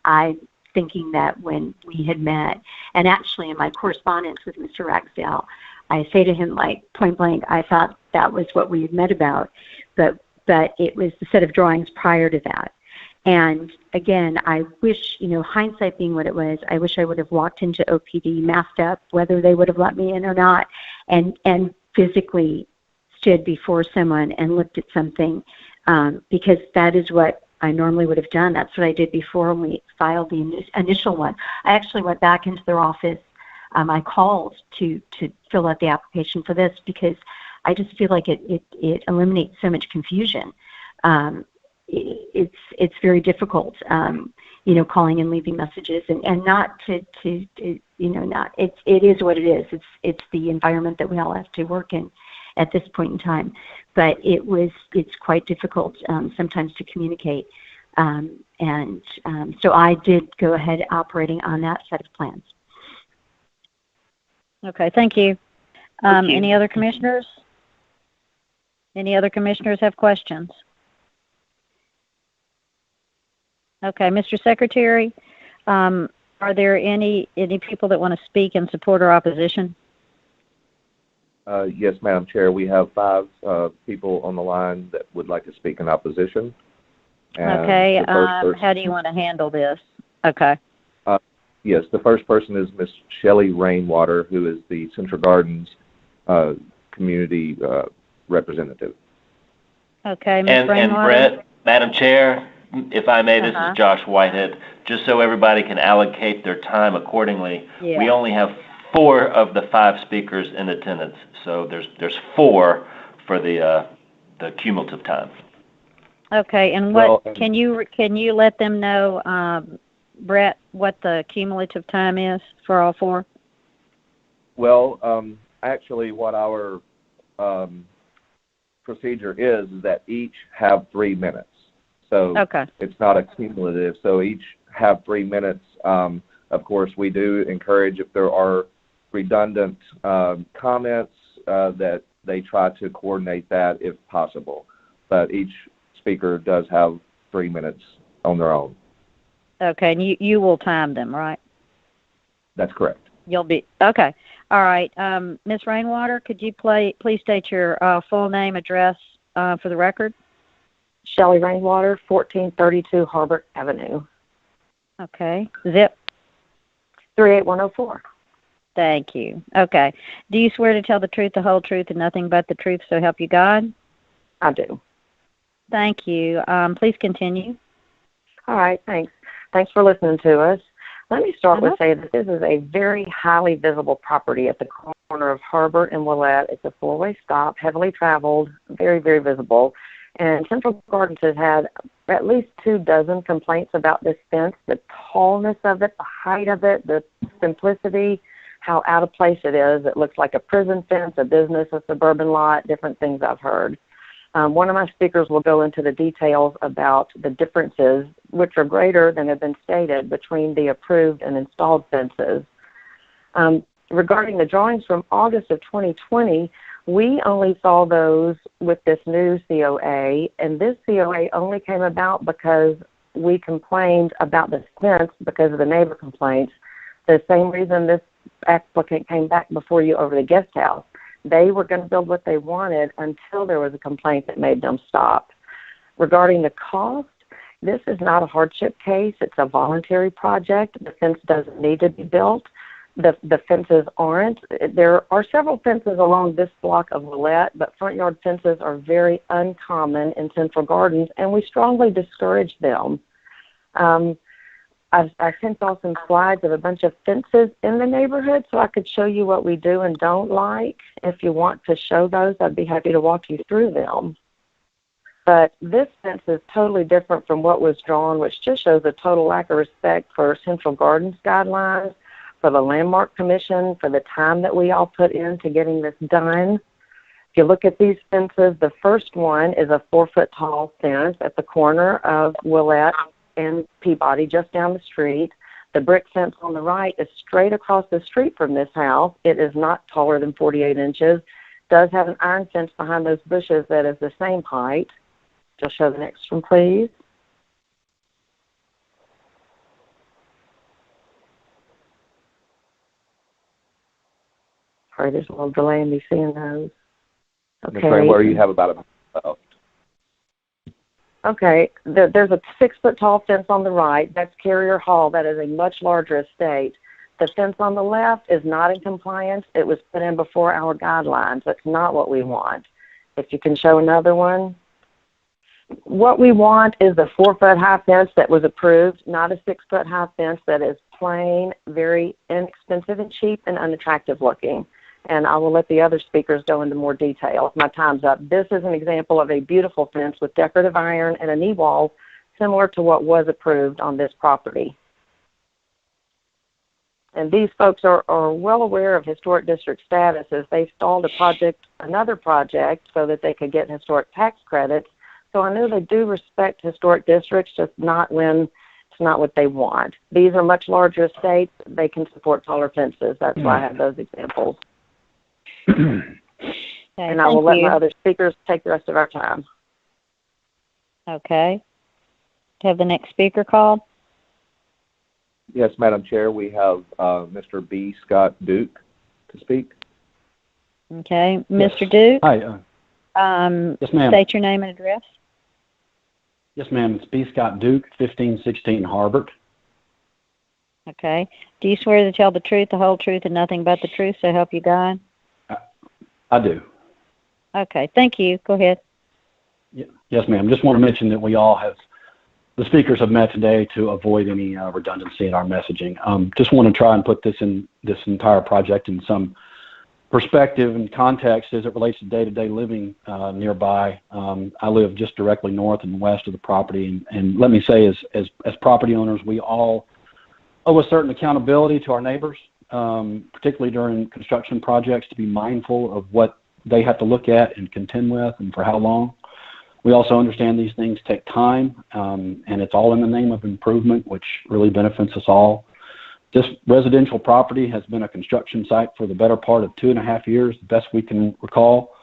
Thinking that when we had met, and actually in my correspondence with Mr. Ragsdale, I say to him, like, point blank, I thought that was what we had met about, but it was the set of drawings prior to that. And again, I wish, hindsight being what it was, I wish I would have walked into OPD, masked up, whether they would have let me in or not, and physically stood before someone and looked at something, because that is what I normally would have done. That's what I did before when we filed the initial one. I actually went back into their office. I called to fill out the application for this because I just feel like it eliminates so much confusion. It's very difficult, calling and leaving messages, and not to not. It is what it is. It's the environment that we all have to work in at this point in time. But it's quite difficult sometimes to communicate. So I did go ahead operating on that set of plans. Okay, thank you. Any other commissioners? Any other commissioners have questions? Okay, Mr. Secretary, are there any people that want to speak in support or opposition? Yes, Madam Chair. We have 5 people on the line that would like to speak in opposition. And okay. How do you want to handle this? Okay. Yes, the first person is Miss Shelley Rainwater, who is the Central Gardens community representative. Okay, Ms. Rainwater. And Brett, Madam Chair, if I may, this is Josh Whitehead. Just so everybody can allocate their time accordingly, we only have 4 of the 5 speakers in attendance. So there's 4 for the cumulative time. Okay, and can you let them know, Brett, what the cumulative time is for all 4? Well, actually, what our procedure is that each have 3 minutes. So it's not a cumulative. So each have 3 minutes. Of course, we do encourage if there are redundant comments that they try to coordinate that if possible. But each speaker does have 3 minutes on their own. Okay, and you will time them, right? That's correct. You'll be okay. All right, Ms. Rainwater, could you please state your full name, address for the record? Shelley Rainwater, 1432 Harbert Avenue. Okay. Zip? 38104. Thank you. Okay. Do you swear to tell the truth, the whole truth, and nothing but the truth, so help you God? I do. Thank you. Please continue. All right, thanks. Thanks for listening to us. Let me start with saying that this is a very highly visible property at the corner of Harbert and Willette. It's a 4-way stop, heavily traveled, very, very visible. And Central Gardens has had at least 24 complaints about this fence, the tallness of it, the height of it, the simplicity, how out of place it is. It looks like a prison fence, a business, a suburban lot, different things I've heard. One of my speakers will go into the details about the differences, which are greater than have been stated, between the approved and installed fences. Regarding the drawings from August of 2020, we only saw those with this new COA, and this COA only came about because we complained about the fence because of the neighbor complaints. The same reason this applicant came back before you over the guest house. They were going to build what they wanted until there was a complaint that made them stop. Regarding the cost, this is not a hardship case. It's a voluntary project. The fence doesn't need to be built. The fences aren't. There are several fences along this block of Willette, but front yard fences are very uncommon in Central Gardens, and we strongly discourage them. I sent y'all some slides of a bunch of fences in the neighborhood so I could show you what we do and don't like. If you want to show those, I'd be happy to walk you through them. But this fence is totally different from what was drawn, which just shows a total lack of respect for Central Gardens guidelines, for the Landmark Commission, for the time that we all put into getting this done. If you look at these fences, the first one is a 4-foot tall fence at the corner of Willette and Peabody, just down the street. The brick fence on the right is straight across the street from this house. It is not taller than 48 inches. Does have an iron fence behind those bushes that is the same height. Just show the next one, please. Sorry, there's a little delay in me seeing those. Okay. Where you have about a Okay, there's a 6-foot tall fence on the right. That's Carrier Hall. That is a much larger estate. The fence on the left is not in compliance. It was put in before our guidelines. That's not what we want. If you can show another one. What we want is the 4-foot high fence that was approved, not a 6-foot high fence that is plain, very inexpensive and cheap and unattractive looking. And I will let the other speakers go into more detail if my time's up. This is an example of a beautiful fence with decorative iron and a knee wall similar to what was approved on this property. And these folks are well aware of historic district status as they stalled another project so that they could get historic tax credits. So I know they do respect historic districts, just not when it's not what they want. These are much larger estates. They can support taller fences. That's why I have those examples. And I will let my other speakers take the rest of our time. Okay. Have the next speaker called? Yes, Madam Chair. We have Mr. B. Scott Duke to speak. Okay. Yes. Mr. Duke? Hi. Yes, ma'am. State your name and address. Yes, ma'am. It's B. Scott Duke, 1516 Harbert. Okay. Do you swear to tell the truth, the whole truth, and nothing but the truth, so help you God? I do. Okay. Thank you. Go ahead. Yes, ma'am. Just want to mention that we all have, the speakers have met today to avoid any redundancy in our messaging. Just want to try and put this entire project in some perspective and context as it relates to day-to-day living nearby. I live just directly north and west of the property, and let me say, as property owners, we all owe a certain accountability to our neighbors, particularly during construction projects, to be mindful of what they have to look at and contend with and for how long. We also understand these things take time, and it's all in the name of improvement, which really benefits us all. This residential property has been a construction site for the better part of 2.5 years, the best we can recall,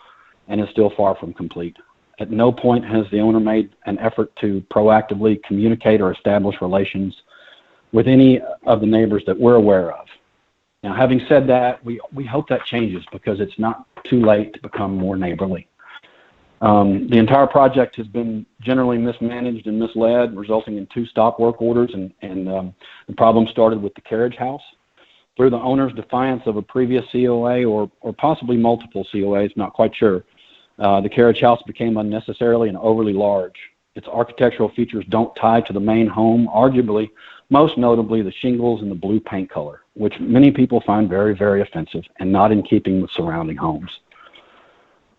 and is still far from complete. At no point has the owner made an effort to proactively communicate or establish relations with any of the neighbors that we're aware of. Now, having said that, we hope that changes because it's not too late to become more neighborly. The entire project has been generally mismanaged and misled, resulting in 2 stop work orders, and the problem started with the carriage house. Through the owner's defiance of a previous COA or possibly multiple COAs, not quite sure, the carriage house became unnecessarily and overly large. Its architectural features don't tie to the main home, arguably, most notably the shingles and the blue paint color, which many people find very, very offensive and not in keeping with surrounding homes.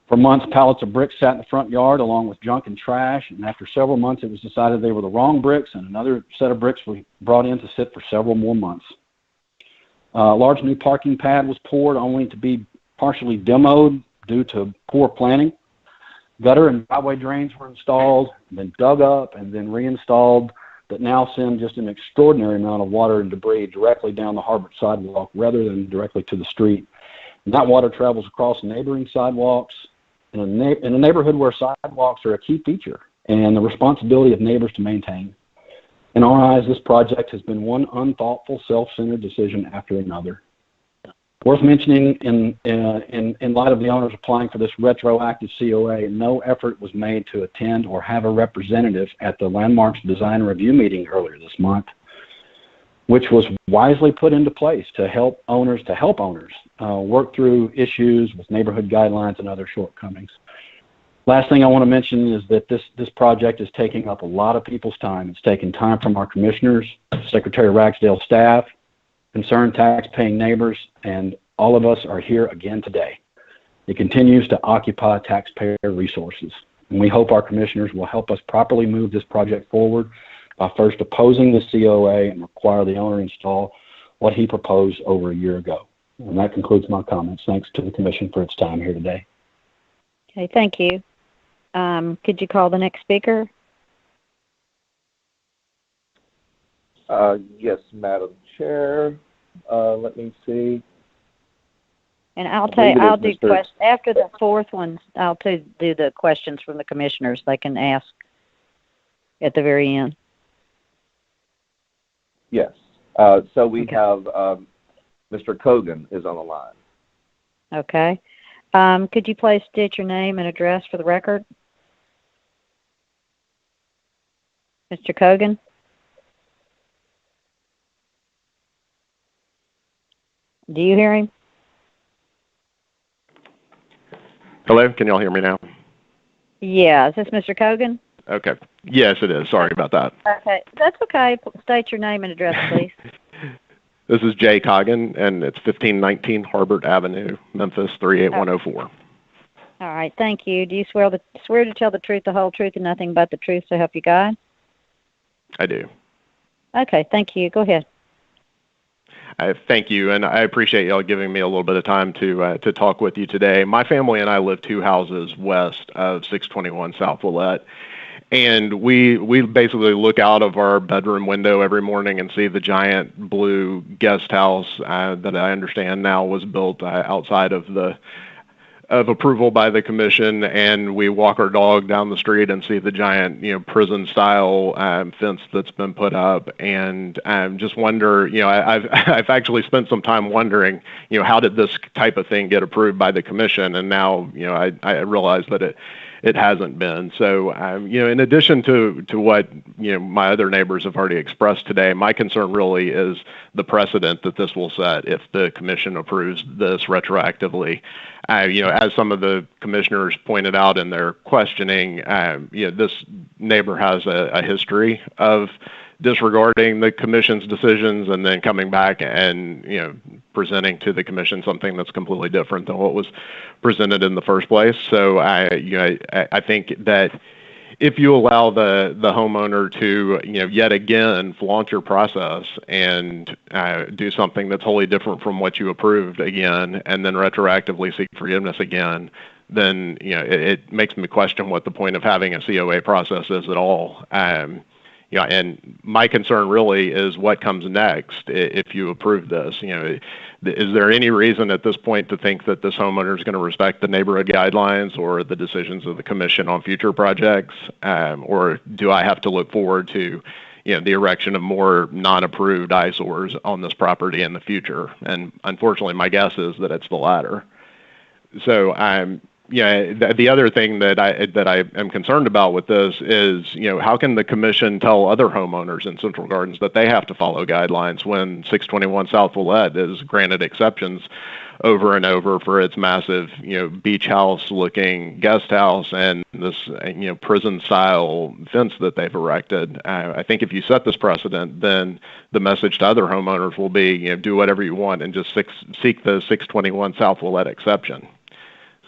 For months, pallets of bricks sat in the front yard along with junk and trash, and after several months it was decided they were the wrong bricks, and another set of bricks was brought in to sit for several more months. A large new parking pad was poured only to be partially demoed due to poor planning. Gutter and driveway drains were installed, then dug up, and then reinstalled that now send just an extraordinary amount of water and debris directly down the Harbert sidewalk rather than directly to the street. And that water travels across neighboring sidewalks in a neighborhood where sidewalks are a key feature and the responsibility of neighbors to maintain. In our eyes, this project has been one unthoughtful, self-centered decision after another. Worth mentioning in light of the owners applying for this retroactive COA, no effort was made to attend or have a representative at the Landmarks Design Review meeting earlier this month, which was wisely put into place to help owners work through issues with neighborhood guidelines and other shortcomings. Last thing I want to mention is that this project is taking up a lot of people's time. It's taking time from our commissioners, Secretary Ragsdale's staff, concerned tax-paying neighbors, and all of us are here again today. It continues to occupy taxpayer resources, and we hope our commissioners will help us properly move this project forward by first opposing the COA and require the owner install what he proposed over a year ago. And that concludes my comments. Thanks to the Commission for its time here today. Okay, thank you. Could you call the next speaker? Yes, Madam Chair. Let me see. And I'll do after the fourth one. I'll do the questions from the commissioners. They can ask at the very end. Yes. So we have Mr. Cogan is on the line. Okay. Could you please state your name and address for the record? Mr. Cogan? Do you hear him? Hello, can y'all hear me now? Yeah, is this Mr. Cogan? Okay. Yes, it is. Sorry about that. Okay, that's okay. State your name and address, please. This is Jay Cogan, and it's 1519 Harbert Avenue, Memphis 38104. All right, thank you. Do you swear to tell the truth, the whole truth, and nothing but the truth, so help you God? I do. Okay, thank you. Go ahead. Thank you, and I appreciate y'all giving me a little bit of time to talk with you today. My family and I live 2 houses west of 621 South Willette, and we basically look out of our bedroom window every morning and see the giant blue guest house that I understand now was built outside of approval by the commission, and we walk our dog down the street and see the giant, prison style fence that's been put up, and just wonder, I've actually spent some time wondering, how did this type of thing get approved by the commission, and now, I realize that it hasn't been. So, in addition to what, my other neighbors have already expressed today, my concern really is the precedent that this will set if the commission approves this retroactively. As some of the commissioners pointed out in their questioning, this neighbor has a history of disregarding the commission's decisions and then coming back and presenting to the commission something that's completely different than what was presented in the first place. So I think that if you allow the homeowner to yet again flaunt your process and do something that's wholly different from what you approved again, and then retroactively seek forgiveness again, then it makes me question what the point of having a COA process is at all. And my concern really is what comes next if you approve this. Is there any reason at this point to think that this homeowner is going to respect the neighborhood guidelines or the decisions of the commission on future projects? Or do I have to look forward to the erection of more non-approved eyesores on this property in the future? And unfortunately, my guess is that it's the latter. So the other thing that I am concerned about with this is, how can the commission tell other homeowners in Central Gardens that they have to follow guidelines when 621 South Willette is granted exceptions over and over for its massive, beach house looking guest house and this, prison style fence that they've erected? I think if you set this precedent, then the message to other homeowners will be, do whatever you want and just seek the 621 South Willette exception.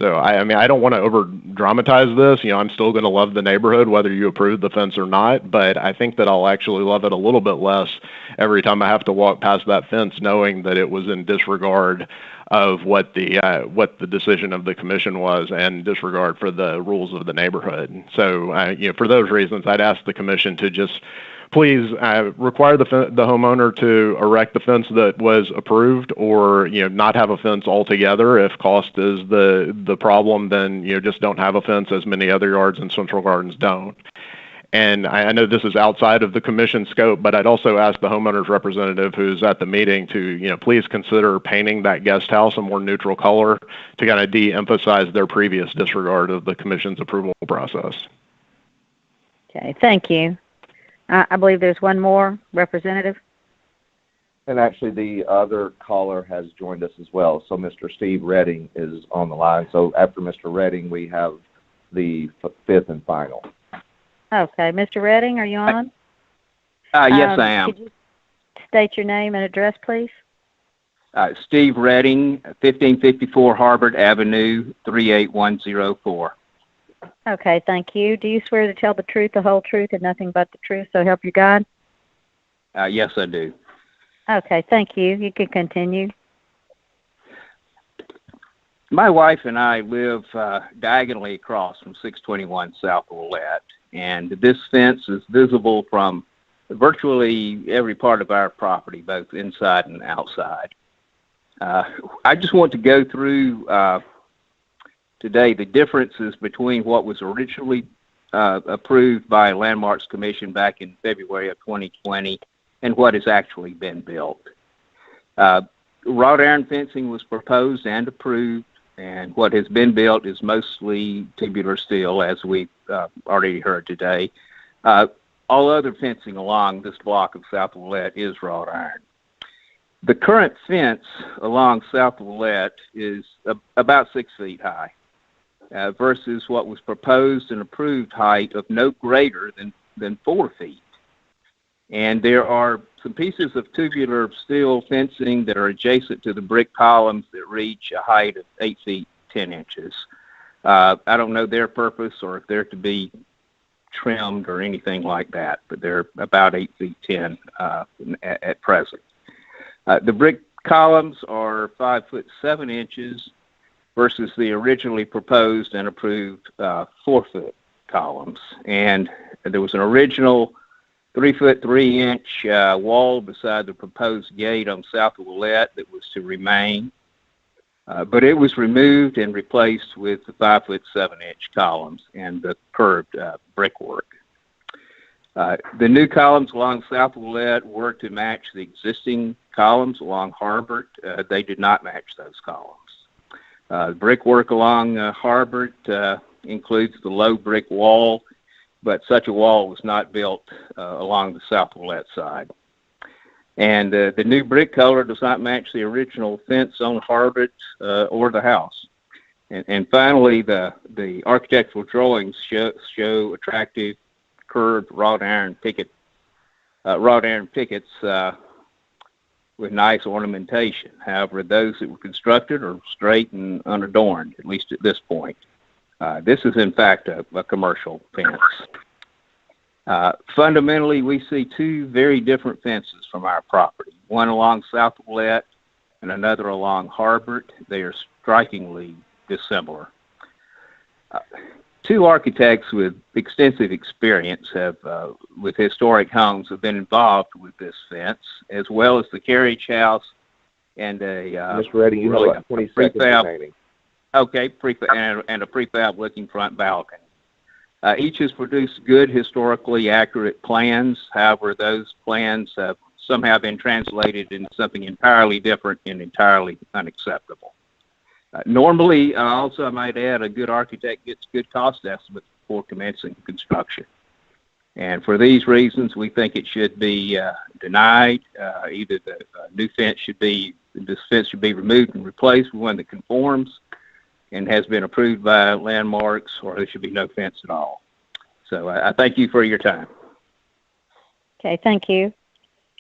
So, I don't want to over-dramatize this. I'm still going to love the neighborhood, whether you approve the fence or not, but I think that I'll actually love it a little bit less every time I have to walk past that fence knowing that it was in disregard of what the decision of the commission was and disregard for the rules of the neighborhood. So, for those reasons, I'd ask the commission to just please require the homeowner to erect the fence that was approved, or not have a fence altogether. If cost is the problem, then just don't have a fence, as many other yards in Central Gardens don't. And I know this is outside of the commission scope, but I'd also ask the homeowner's representative who's at the meeting to please consider painting that guest house a more neutral color to kind of de-emphasize their previous disregard of the commission's approval process. Okay, thank you. I believe there's one more representative. And actually, the other caller has joined us as well. So Mr. Steve Redding is on the line. So after Mr. Redding, we have the fifth and final. Okay. Mr. Redding, are you on? Yes, I am. Could you state your name and address, please? Steve Redding, 1554 Harbert Avenue, 38104. Okay, thank you. Do you swear to tell the truth, the whole truth, and nothing but the truth, so help you God? Yes, I do. Okay, thank you. You can continue. My wife and I live diagonally across from 621 South Willette, and this fence is visible from virtually every part of our property, both inside and outside. I just want to go through today the differences between what was originally approved by Landmarks Commission back in February of 2020 and what has actually been built. Wrought iron fencing was proposed and approved, and what has been built is mostly tubular steel, as we've already heard today. All other fencing along this block of South Willette is wrought iron. The current fence along South Willette is about 6 feet high, versus what was proposed and approved height of no greater than 4 feet. And there are some pieces of tubular steel fencing that are adjacent to the brick columns that reach a height of 8 feet 10 inches. I don't know their purpose or if they're to be trimmed or anything like that, but they're about 8 feet 10 at present. The brick columns are 5 foot 7 inches versus the originally proposed and approved 4 foot columns. And there was an original 3 foot 3 inch wall beside the proposed gate on South Willette that was to remain, but it was removed and replaced with the 5 foot 7 inch columns and the curved brickwork. The new columns along South Willette were to match the existing columns along Harbert. They did not match those columns. Brickwork along Harbert includes the low brick wall, but such a wall was not built along the South Willette side. And the new brick color does not match the original fence on Harbert or the house. And finally, the architectural drawings show attractive curved wrought iron pickets with nice ornamentation. However, those that were constructed are straight and unadorned, at least at this point. This is, in fact, a commercial fence. Fundamentally, we see two very different fences from our property, one along South Willette and another along Harbert. They are strikingly dissimilar. Two architects with extensive experience with historic homes have been involved with this fence, as well as the carriage house and a Mr. Redding, you have like 20 seconds remaining. Okay, and a prefab-looking front balcony. Each has produced good, historically accurate plans. However, those plans have somehow been translated into something entirely different and entirely unacceptable. Normally, also I might add, a good architect gets good cost estimates before commencing construction. And for these reasons, we think it should be denied. Either the new fence this fence should be removed and replaced with one that conforms and has been approved by Landmarks, or there should be no fence at all. So I thank you for your time. Okay, thank you.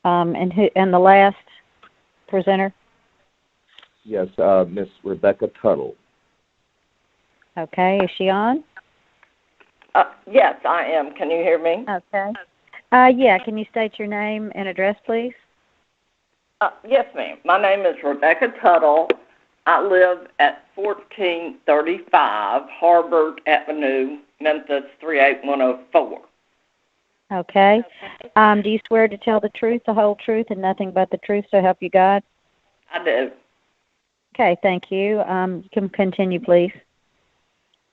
And the last presenter? Yes, Miss Rebecca Tuttle. Okay, is she on? Yes, I am. Can you hear me? Okay. Yeah, can you state your name and address, please? Yes, ma'am. My name is Rebecca Tuttle. I live at 1435 Harbert Avenue, Memphis 38104. Okay. Do you swear to tell the truth, the whole truth, and nothing but the truth, so help you God? I do. Okay, thank you. You can continue, please.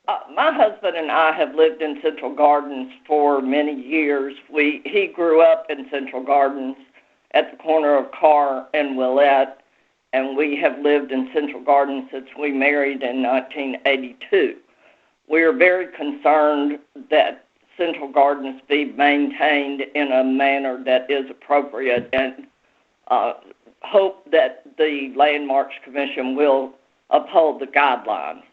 My husband and I have lived in Central Gardens for many years. He grew up in Central Gardens at the corner of Carr and Willette, and we have lived in Central Gardens since we married in 1982. We are very concerned that Central Gardens be maintained in a manner that is appropriate, and hope that the Landmarks Commission will uphold the guidelines.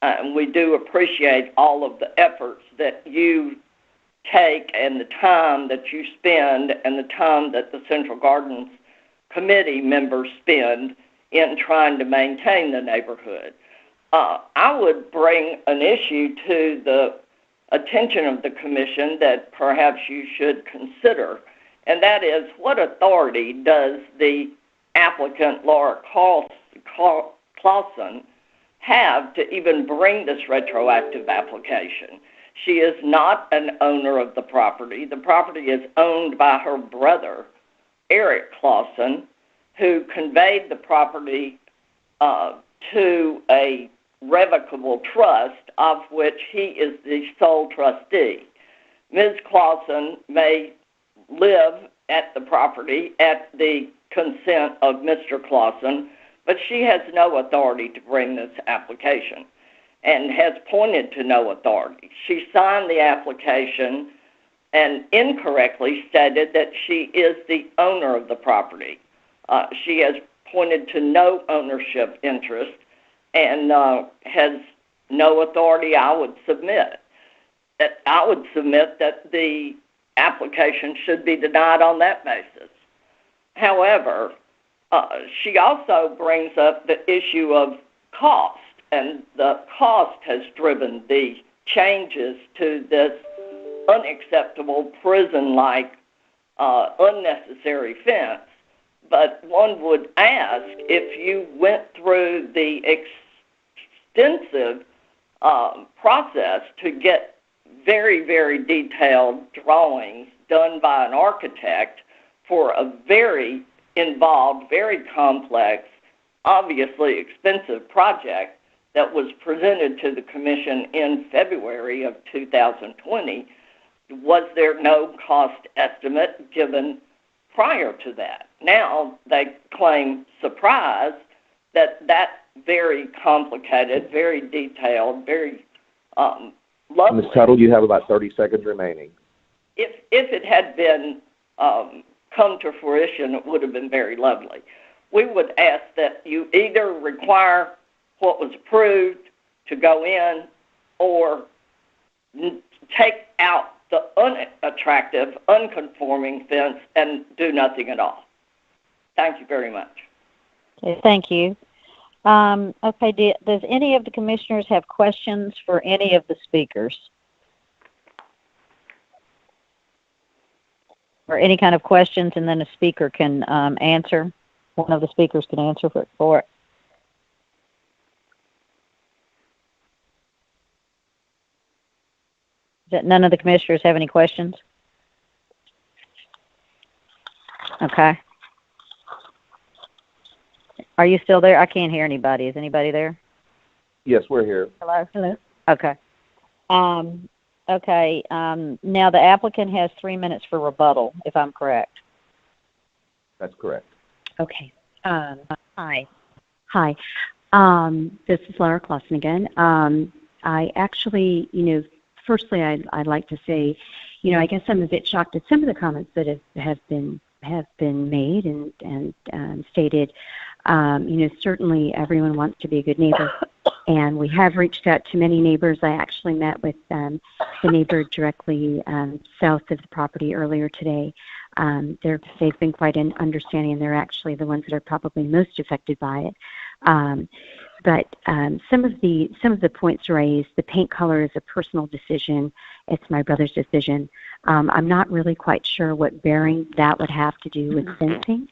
And we do appreciate all of the efforts that you take and the time that you spend and the time that the Central Gardens committee members spend in trying to maintain the neighborhood. I would bring an issue to the attention of the commission that perhaps you should consider, and that is, what authority does the applicant, Laura Clausen, have to even bring this retroactive application. She is not an owner of the property. The property is owned by her brother, Eric Clausen, who conveyed the property to a revocable trust of which he is the sole trustee. Ms. Clausen may live at the property at the consent of Mr. Clausen, but she has no authority to bring this application and has pointed to no authority. She signed the application and incorrectly stated that she is the owner of the property. She has pointed to no ownership interest and has no authority, I would submit. I would submit that the application should be denied on that basis. However, she also brings up the issue of cost, and the cost has driven the changes to this unacceptable prison-like unnecessary fence. But one would ask, if you went through the extensive process to get very, very detailed drawings done by an architect for a very involved, very complex, obviously expensive project that was presented to the Commission in February of 2020, was there no cost estimate given prior to that? Now they claim surprise that very complicated, very detailed, very lovely. Ms. Tuttle, you have about 30 seconds remaining. If it had been come to fruition, it would have been very lovely. We would ask that you either require what was approved to go in or take out the unattractive, unconforming fence and do nothing at all. Thank you very much. Okay, thank you. Okay, does any of the commissioners have questions for any of the speakers? Or any kind of questions, and then a speaker can answer. One of the speakers can answer for it. None of the commissioners have any questions? Okay. Are you still there? I can't hear anybody. Is anybody there? Yes, we're here. Hello? Hello? Okay. Now the applicant has 3 minutes for rebuttal, if I'm correct. That's correct. Okay. Hi. This is Laura Clausen again. I actually, firstly, I'd like to say, I guess I'm a bit shocked at some of the comments that have been made and stated. Certainly everyone wants to be a good neighbor, and we have reached out to many neighbors. I actually met with the neighbor directly south of the property earlier today. They've been quite understanding, and they're actually the ones that are probably most affected by it. But some of the points raised, the paint color is a personal decision. It's my brother's decision. I'm not really quite sure what bearing that would have to do with fencing.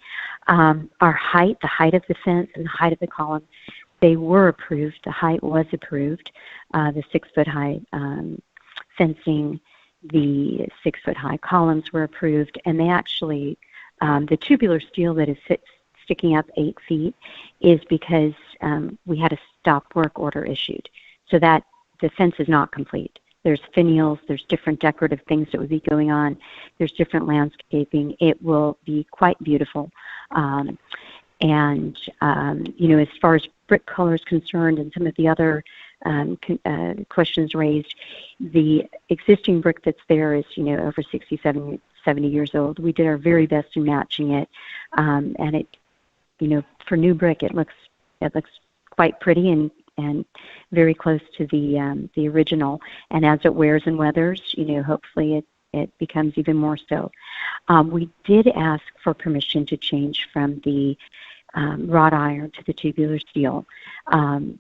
Our height, the height of the fence and the height of the column, they were approved. The height was approved. The 6-foot high fencing, the 6-foot high columns were approved, and they actually, the tubular steel that is sticking up 8 feet is because we had a stop work order issued, so that the fence is not complete. There's finials, there's different decorative things that would be going on, there's different landscaping. It will be quite beautiful. As far as brick color is concerned and some of the other questions raised, the existing brick that's there is, over 67, 70 years old. We did our very best in matching it, and it, for new brick, it looks quite pretty and very close to the original. And as it wears and weathers, hopefully it becomes even more so. We did ask for permission to change from the wrought iron to the tubular steel.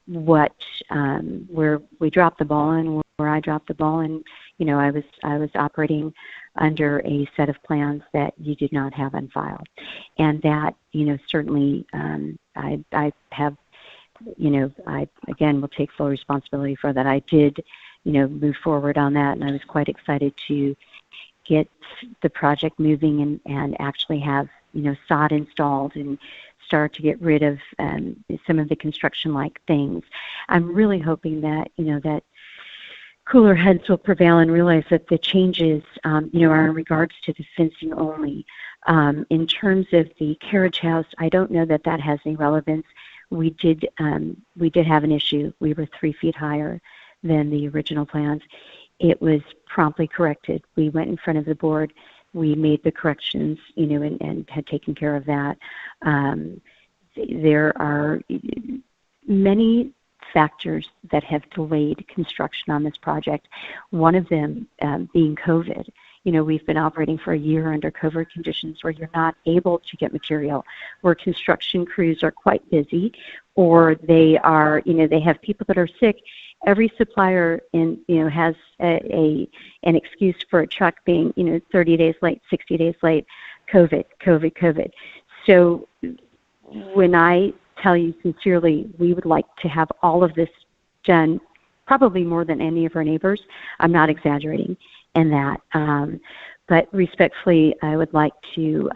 Where we dropped the ball and where I dropped the ball, and I was operating under a set of plans that you did not have on file, and that certainly I have I again will take full responsibility for that. I did, move forward on that, and I was quite excited to get the project moving and actually have, sod installed and start to get rid of some of the construction-like things. I'm really hoping that, that cooler heads will prevail and realize that the changes, are in regards to the fencing only. In terms of the carriage house, I don't know that that has any relevance. We did have an issue. We were 3 feet higher than the original plans. It was promptly corrected. We went in front of the board. We made the corrections, and had taken care of that. There are many factors that have delayed construction on this project. One of them being COVID. We've been operating for a year under COVID conditions where you're not able to get material, where construction crews are quite busy, or they are, they have people that are sick. Every supplier has an excuse for a truck being, 30 days late, 60 days late, COVID. So when I tell you sincerely, we would like to have all of this done, probably more than any of our neighbors. I'm not exaggerating in that. But respectfully, I would like to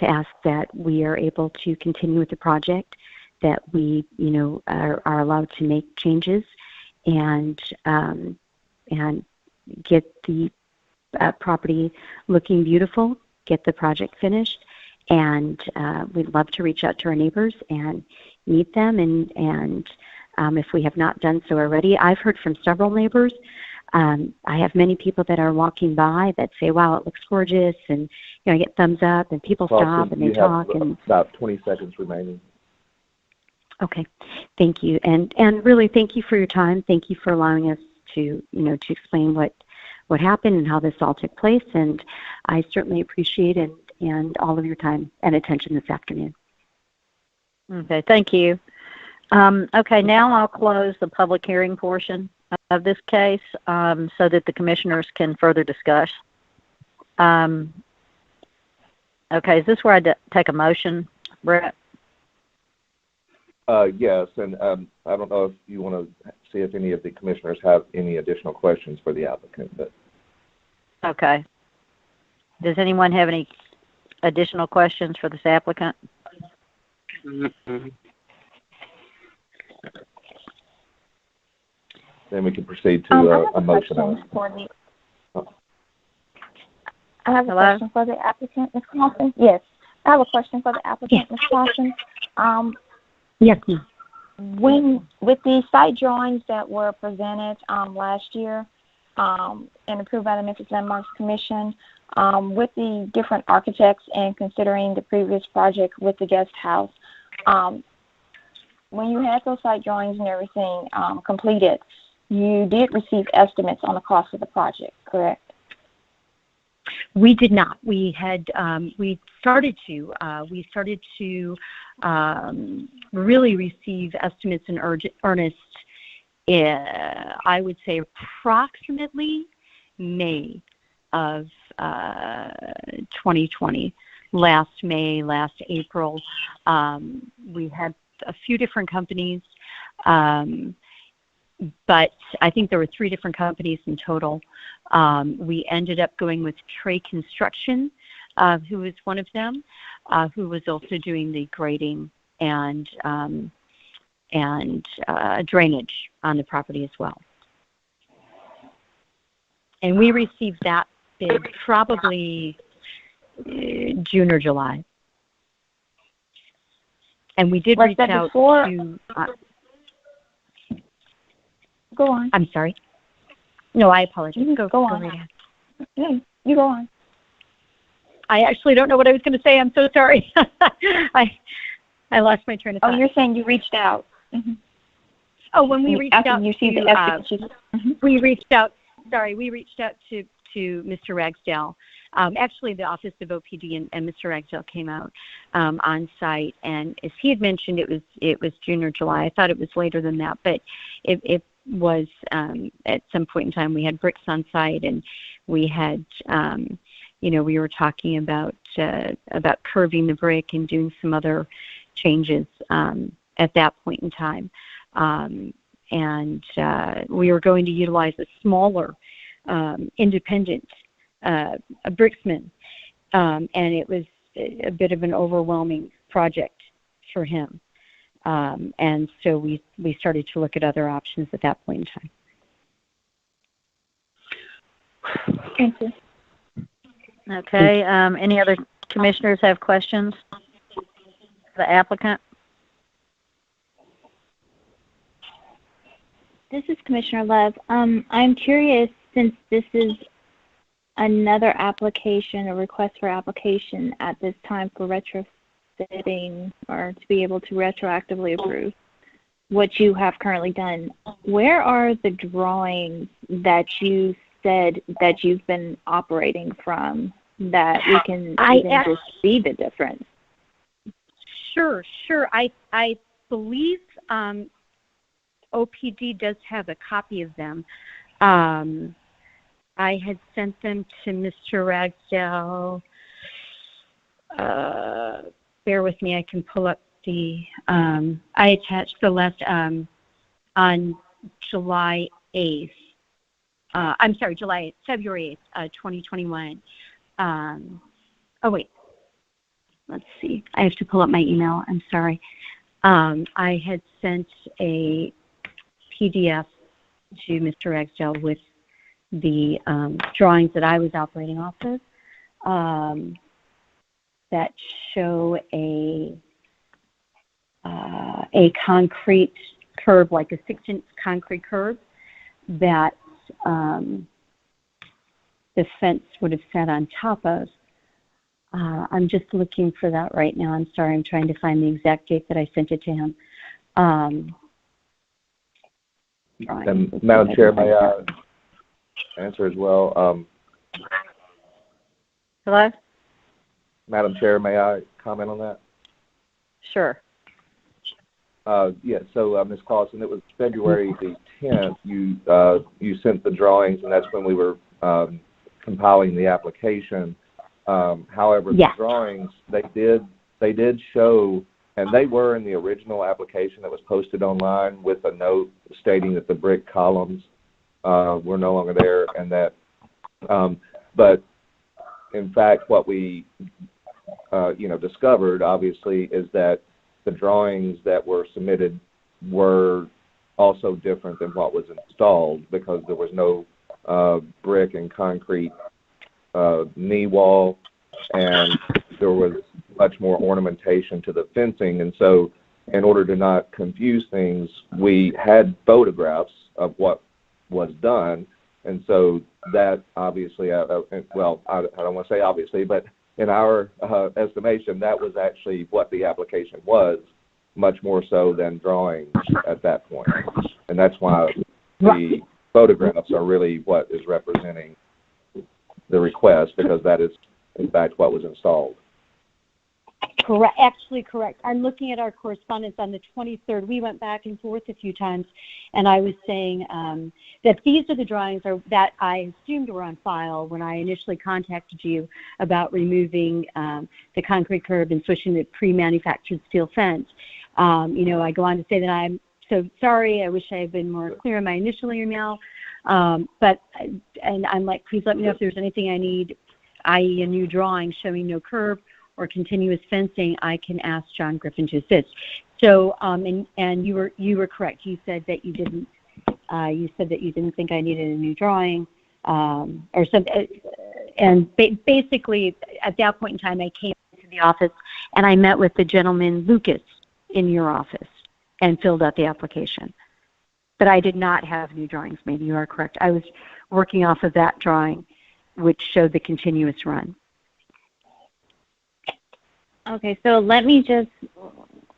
ask that we are able to continue with the project, that we, are allowed to make changes and get the property looking beautiful, get the project finished. And we'd love to reach out to our neighbors and meet them. And if we have not done so already, I've heard from several neighbors. I have many people that are walking by that say, "Wow, it looks gorgeous," and I get thumbs up, and people stop and they talk. And about 20 seconds remaining. Okay, thank you, and really thank you for your time. Thank you for allowing us to to explain what happened and how this all took place. And I certainly appreciate it. And all of your time and attention this afternoon. Okay, thank you. Okay, now I'll close the public hearing portion of this case so that the commissioners can further discuss. Okay, is this where I take a motion, Brett? Yes, and I don't know if you want to see if any of the commissioners have any additional questions for the applicant. But okay. Does anyone have any additional questions for this applicant? Then we can proceed to a motion. I have a question for the applicant, Ms. Clausen. Yes, I have a question for the applicant, Ms. Clausen. Yes. With the site drawings that were presented last year and approved by the Memphis Landmarks Commission, with the different architects and considering the previous project with the guest house, when you had those site drawings and everything completed, you did receive estimates on the cost of the project, correct? We did not. We had we started to really receive estimates in earnest. I would say approximately May of 2020, last May, last April. We had a few different companies, but I think there were 3 different companies in total. We ended up going with Trey Construction, who was one of them, who was also doing the grading and drainage on the property as well. And we received that bid probably June or July. And we did reach out to... Go on. I'm sorry. No, I apologize. You can go on. Right ahead. Yeah, you go on. I actually don't know what I was going to say. I'm so sorry. I lost my train of thought. Oh, you're saying you reached out. Mm-hmm. Oh, when we reached out, you see the estimates. We reached out. Sorry, we reached out to Mr. Ragsdale. Actually, the Office of OPD and Mr. Ragsdale came out on site, and as he had mentioned, it was June or July. I thought it was later than that, but it was at some point in time. We had bricks on site, and we had we were talking about curving the brick and doing some other changes at that point in time. And we were going to utilize a smaller independent bricksman, and it was a bit of an overwhelming project for him. And so we started to look at other options at that point in time. Thank you. Okay. Any other commissioners have questions? The applicant? This is Commissioner Love. I'm curious, since this is another application, a request for application at this time for retrofitting or to be able to retroactively approve what you have currently done, where are the drawings that you said that you've been operating from that we can even just see the difference? Sure. I believe OPD does have a copy of them. I had sent them to Mr. Ragsdale. Bear with me, I can pull up the, I attached the last, on July 8th. February 8th, 2021. Oh, wait. Let's see. I have to pull up my email. I'm sorry. I had sent a PDF to Mr. Ragsdale with the drawings that I was operating off of that show a concrete curb, like a 6-inch concrete curb that the fence would have sat on top of. I'm just looking for that right now. I'm sorry. I'm trying to find the exact date that I sent it to him. And Madam Chair, may I answer as well? Hello? Madam Chair, may I comment on that? Sure. Yeah, so Ms. Clausen, it was February the 10th. You sent the drawings, and that's when we were compiling the application. However, the drawings, they did show, and they were in the original application that was posted online with a note stating that the brick columns were no longer there, and that, but in fact, what we, discovered, obviously, is that the drawings that were submitted were also different than what was installed because there was no brick and concrete knee wall, and there was much more ornamentation to the fencing. And so in order to not confuse things, we had photographs of what was done. And so that obviously, I don't want to say obviously, but in our estimation, that was actually what the application was, much more so than drawings at that point. And that's why the photographs are really what is representing the request, because that is, in fact, what was installed. Correct. Actually, correct. I'm looking at our correspondence on the 23rd. We went back and forth a few times, and I was saying that these are the drawings that I assumed were on file when I initially contacted you about removing the concrete curb and switching to pre-manufactured steel fence. I go on to say that I'm so sorry. I wish I had been more clear in my initial email. And I'm like, please let me know if there's anything I need, i.e. a new drawing showing no curb or continuous fencing. I can ask John Griffin to assist. So, and you were correct. You said that you didn't. You said that you didn't think I needed a new drawing, or something. And basically, at that point in time, I came to the office and I met with the gentleman Lucas in your office and filled out the application. But I did not have new drawings made. You are correct. I was working off of that drawing, which showed the continuous run. Okay, so let me just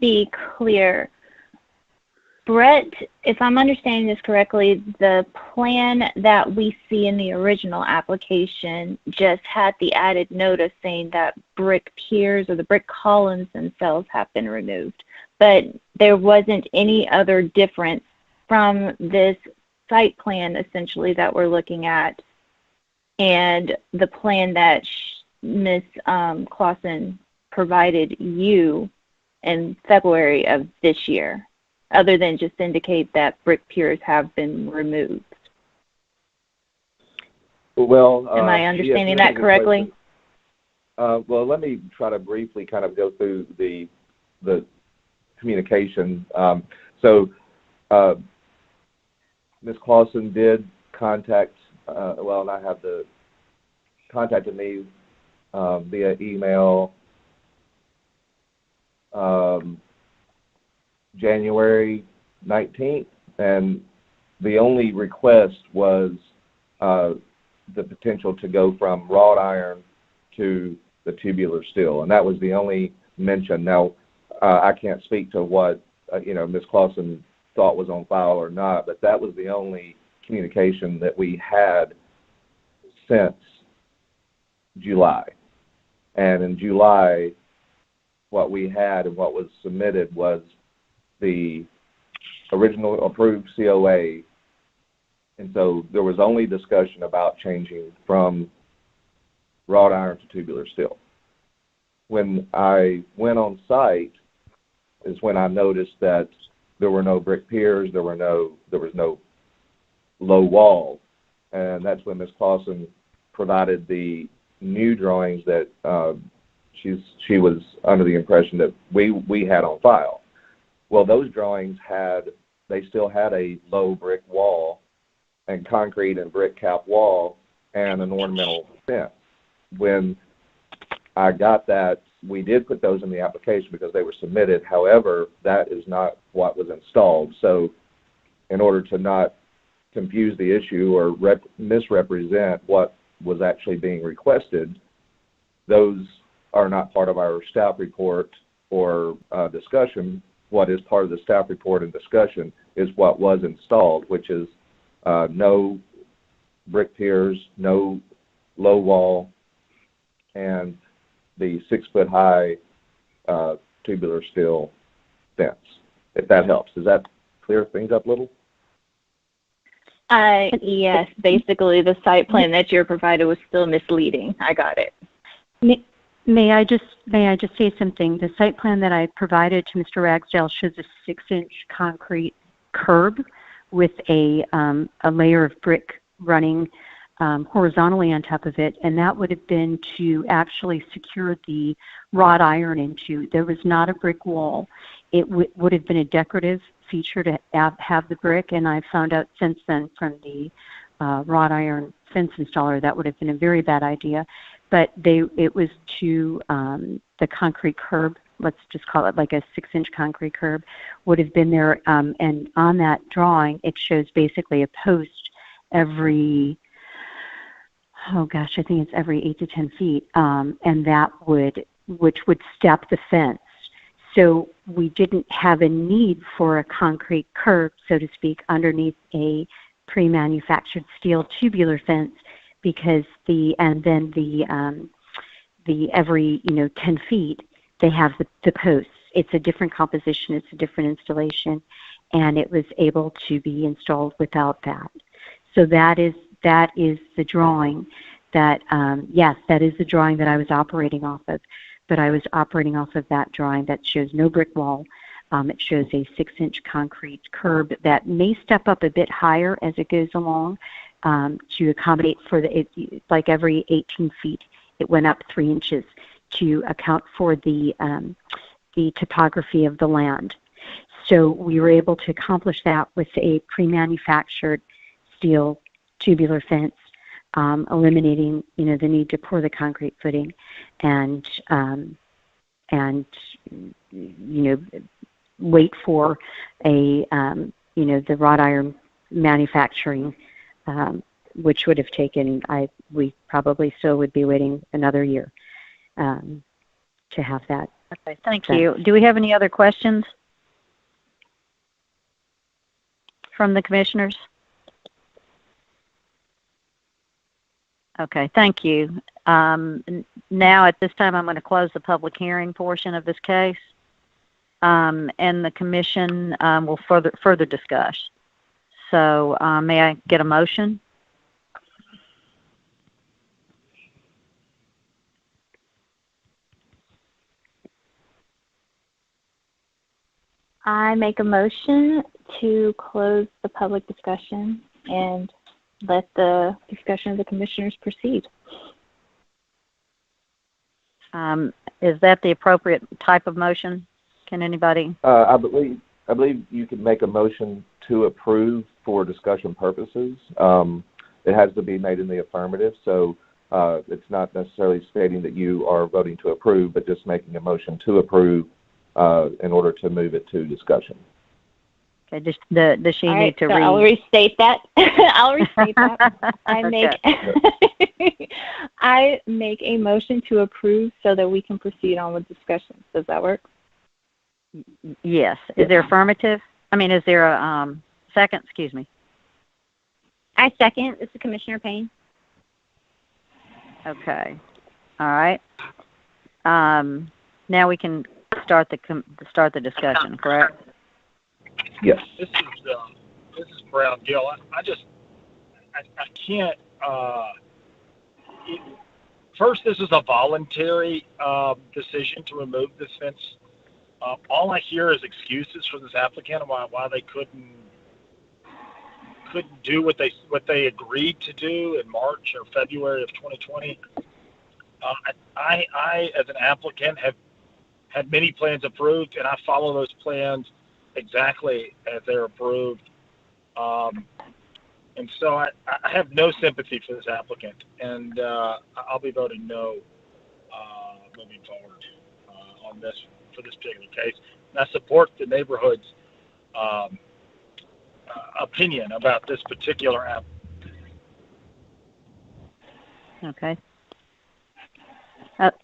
be clear. Brett, if I'm understanding this correctly, the plan that we see in the original application just had the added notice saying that brick piers or the brick columns themselves have been removed. But there wasn't any other difference from this site plan, essentially, that we're looking at and the plan that Ms. Clausen provided you in February of this year, other than just indicate that brick piers have been removed? Well, am I understanding that correctly? Well, let me try to briefly kind of go through the communication. Ms. Clausen did contact, and I have contacted me via email January 19th, and the only request was the potential to go from wrought iron to the tubular steel, and that was the only mention. Now, I can't speak to what Ms. Clausen thought was on file or not, but that was the only communication that we had since July. And in July, what we had and what was submitted was the original approved COA, and so there was only discussion about changing from wrought iron to tubular steel. When I went on site is when I noticed that there were no brick piers, there was no low wall, and that's when Ms. Clausen provided the new drawings that she was under the impression that we had on file. Well, those drawings still had a low brick wall and concrete and brick cap wall and an ornamental fence. When I got that, we did put those in the application because they were submitted. However, that is not what was installed. So in order to not confuse the issue or misrepresent what was actually being requested, those are not part of our staff report or discussion. What is part of the staff report and discussion is what was installed, which is no brick piers, no low wall, and the 6-foot-high tubular steel fence, if that helps. Does that clear things up a little? Yes, basically the site plan that you provided was still misleading. I got it. May I just say something? The site plan that I provided to Mr. Ragsdale shows a 6-inch concrete curb with a layer of brick running horizontally on top of it, and that would have been to actually secure the wrought iron into. There was not a brick wall. It would have been a decorative feature to have the brick, and I found out since then from the wrought iron fence installer that would have been a very bad idea. But it was to the concrete curb, let's just call it like a 6-inch concrete curb, would have been there. And on that drawing, it shows basically a post every, I think it's every 8 to 10 feet, and which would step the fence. So we didn't have a need for a concrete curb, so to speak, underneath a pre-manufactured steel tubular fence, because the every 10 feet they have the posts. It's a different composition, it's a different installation, and it was able to be installed without that. So that is the drawing that yes, that is the drawing that I was operating off of, but I was operating off of that drawing that shows no brick wall. It shows a 6-inch concrete curb that may step up a bit higher as it goes along, to accommodate for like every 18 feet, it went up 3 inches to account for the topography of the land. So we were able to accomplish that with a pre-manufactured steel tubular fence, eliminating the need to pour the concrete footing and wait for the wrought iron manufacturing, which would have taken, we probably still would be waiting another year to have that. Okay, thank you. Do we have any other questions from the commissioners? Okay, thank you. Now at this time I'm going to close the public hearing portion of this case, and the commission will further discuss. So may I get a motion? I make a motion to close the public discussion and let the discussion of the commissioners proceed. Is that the appropriate type of motion? Can anybody? I believe you can make a motion to approve for discussion purposes. It has to be made in the affirmative, so it's not necessarily stating that you are voting to approve, but just making a motion to approve in order to move it to discussion. Okay, does she need to read? I'll restate that. I'll restate that. I make a motion to approve so that we can proceed on with discussions. Does that work? Yes. Is there affirmative? Is there a second? Excuse me. I second. This is Commissioner Payne. Okay. All right. Now we can start the discussion, correct? Yes. This is Brown Gill. I can't. First, this is a voluntary decision to remove this fence. All I hear is excuses from this applicant why they couldn't do what they agreed to do in March or February of 2020. I as an applicant have had many plans approved, and I follow those plans exactly as they're approved. And so I have no sympathy for this applicant, and I'll be voting no moving forward on this for this particular case. And I support the neighborhood's opinion about this particular app. Okay.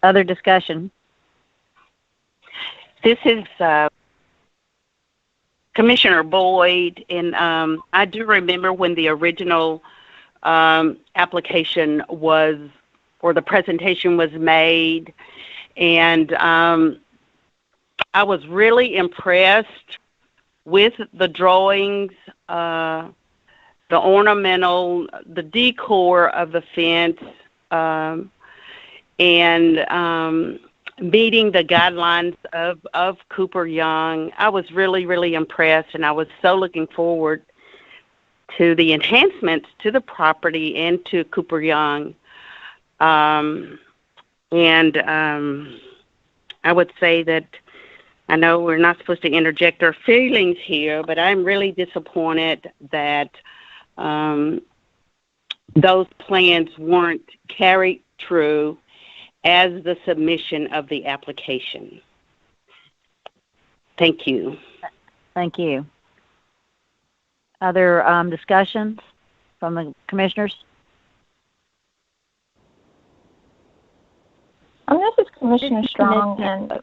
Other discussion? This is Commissioner Boyd, and I do remember when the original application was, or the presentation was made, and I was really impressed with the drawings, the ornamental, the decor of the fence, and meeting the guidelines of Cooper Young. I was really, really impressed, and I was so looking forward to the enhancements to the property and to Cooper Young. I would say that I know we're not supposed to interject our feelings here, but I'm really disappointed that those plans weren't carried through as the submission of the application. Thank you. Thank you. Other discussions from the commissioners? This is Commissioner Strong, and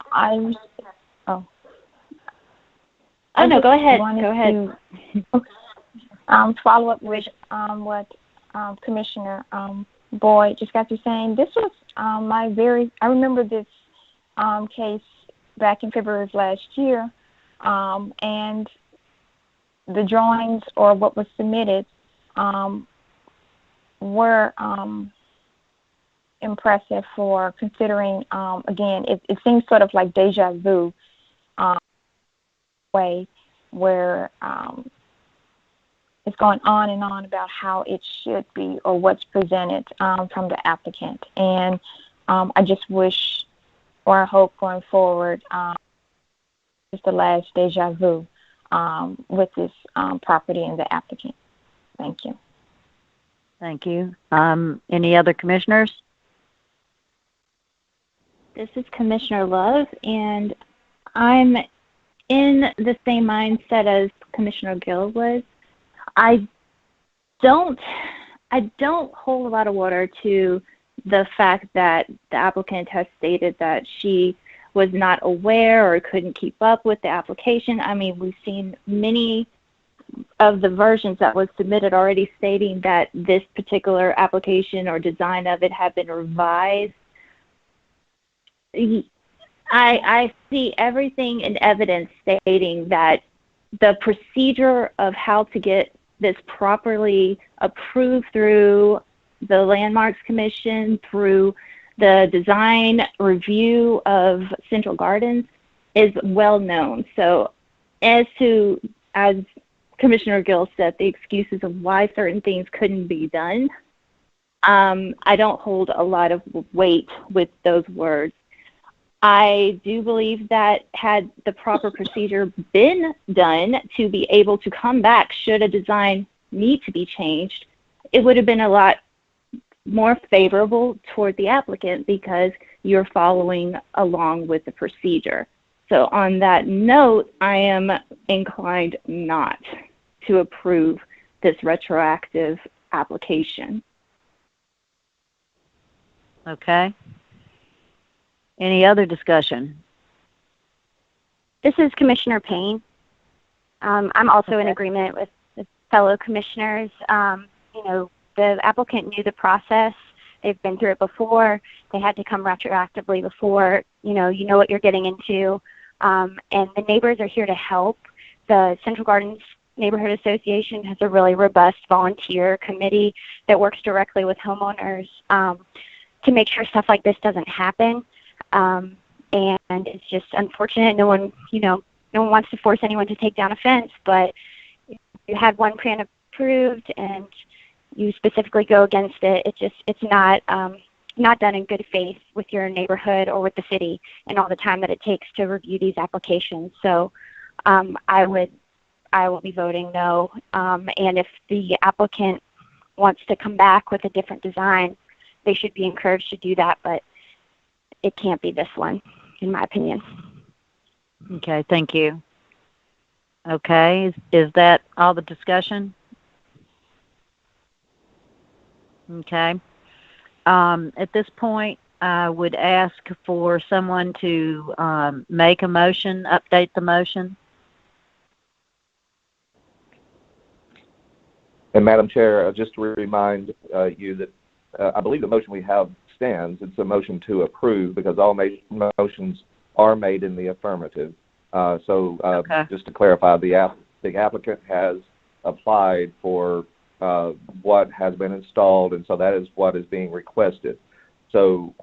no, go ahead. Go ahead. Follow up with what Commissioner Boyd just got through saying. This was I remember this case back in February of last year, and the drawings or what was submitted were impressive for considering, again, it seems sort of like deja vu way where it's going on and on about how it should be or what's presented from the applicant. And I just wish or I hope going forward it's the last deja vu with this property and the applicant. Thank you. Thank you. Any other commissioners? This is Commissioner Love, and I'm in the same mindset as Commissioner Gill was. I don't hold a lot of water to the fact that the applicant has stated that she was not aware or couldn't keep up with the application. We've seen many of the versions that was submitted already stating that this particular application or design of it had been revised. I see everything in evidence stating that the procedure of how to get this properly approved through the Landmarks Commission, through the design review of Central Gardens, is well known. So as to, as Commissioner Gill said, the excuses of why certain things couldn't be done, I don't hold a lot of weight with those words. I do believe that had the proper procedure been done to be able to come back should a design need to be changed, it would have been a lot more favorable toward the applicant because you're following along with the procedure. So on that note, I am inclined not to approve this retroactive application. Okay. Any other discussion? This is Commissioner Payne. I'm also in agreement with the fellow commissioners. The applicant knew the process. They've been through it before. They had to come retroactively before. You know what you're getting into. And the neighbors are here to help. The Central Gardens Neighborhood Association has a really robust volunteer committee that works directly with homeowners to make sure stuff like this doesn't happen. And it's just unfortunate. No one wants to force anyone to take down a fence, but if you had one plan approved and you specifically go against it, it's not done in good faith with your neighborhood or with the city and all the time that it takes to review these applications. So I will be voting no. And if the applicant wants to come back with a different design, they should be encouraged to do that, but it can't be this one, in my opinion. Okay, thank you. Okay, is that all the discussion? Okay. At this point, I would ask for someone to make a motion, update the motion. And Madam Chair, just to remind you that I believe the motion we have stands. It's a motion to approve because all motions are made in the affirmative. Okay. Just to clarify, the applicant has applied for what has been installed, and so that is what is being requested. So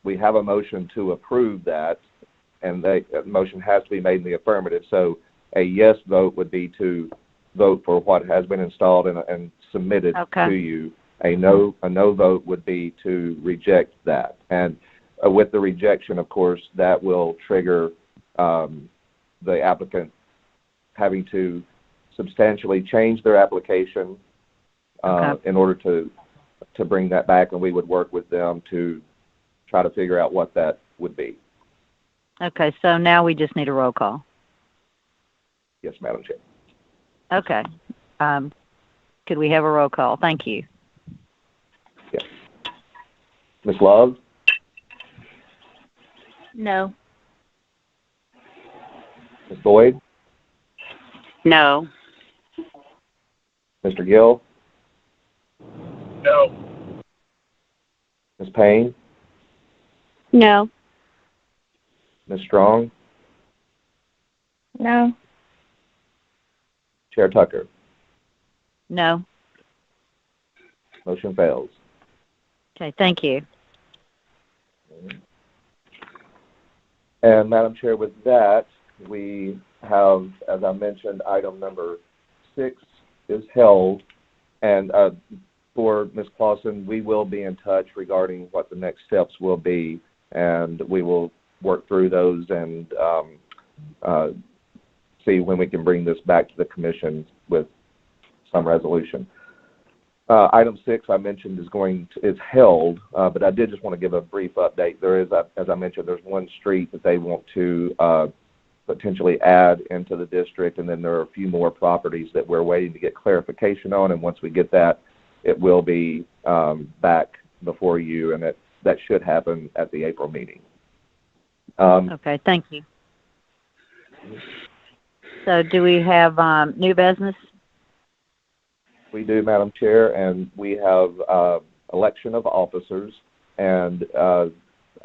we have a motion to approve that, and the motion has to be made in the affirmative. So a yes vote would be to vote for what has been installed and submitted to you. A no vote would be to reject that. And with the rejection, of course, that will trigger the applicant having to substantially change their application in order to bring that back, and we would work with them to try to figure out what that would be. Okay, so now we just need a roll call. Yes, Madam Chair. Okay. Could we have a roll call? Thank you. Yes. Ms. Love? No. Ms. Boyd? No. Mr. Gill? No. Ms. Payne? No. Ms. Strong? No. Chair Tucker? No. Motion fails. Okay, thank you. And Madam Chair, with that, we have, as I mentioned, item number 6 is held. And for Ms. Clausen, we will be in touch regarding what the next steps will be, and we will work through those and see when we can bring this back to the commission with some resolution. Item 6 I mentioned is held, but I did just want to give a brief update. There is, as I mentioned, there's one street that they want to potentially add into the district, and then there are a few more properties that we're waiting to get clarification on, and once we get that, it will be back before you, and that should happen at the April meeting. Okay, thank you. So do we have new business? We do, Madam Chair, and we have election of officers, and I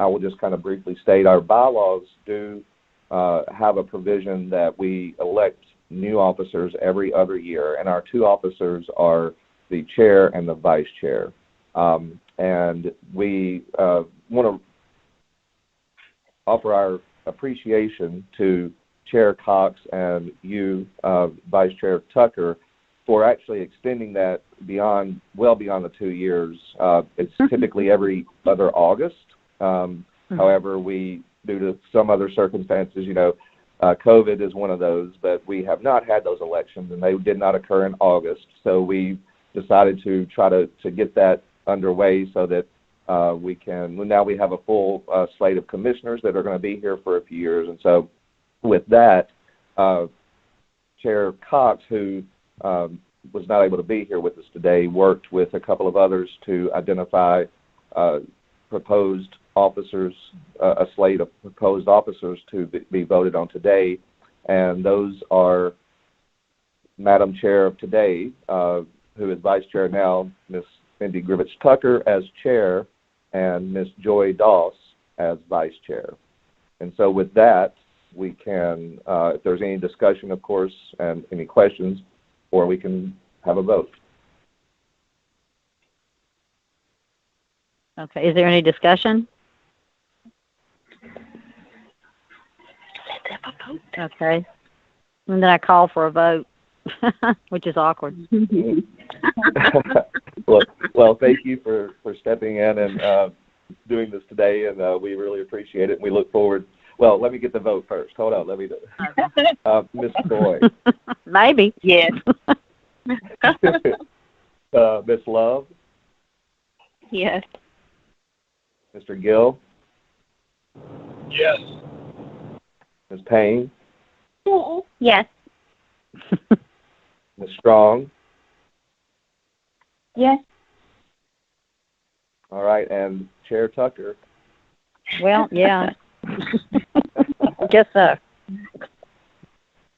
will just kind of briefly state our bylaws do have a provision that we elect new officers every other year, and our 2 officers are the chair and the vice chair. And we want to offer our appreciation to Chair Cox and you, Vice Chair Tucker, for actually extending that well beyond the 2 years. It's typically every other August. However, we, due to some other circumstances, COVID is one of those, but we have not had those elections, and they did not occur in August. So we decided to try to get that underway so that now we have a full slate of commissioners that are going to be here for a few years. And so with that, Chair Cox, who was not able to be here with us today, worked with a couple of others to identify proposed officers, a slate of proposed officers to be voted on today. And those are Madam Chair of today, who is Vice Chair now, Ms. Cindy Grivich Tucker as Chair, and Ms. Joy Doss as Vice Chair. And so with that, we can, if there's any discussion, of course, and any questions, or we can have a vote. Okay, is there any discussion? Okay, and then I call for a vote, which is awkward. Well, thank you for stepping in and doing this today, and we really appreciate it. And we look forward. Well, let me get the vote first. Hold on, let me do it. Ms. Boyd. Maybe. Yes. Ms. Love. Yes. Mr. Gill. Yes. Ms. Payne. Yes. Ms. Strong. Yes. All right, and Chair Tucker. Well, yeah. I guess so.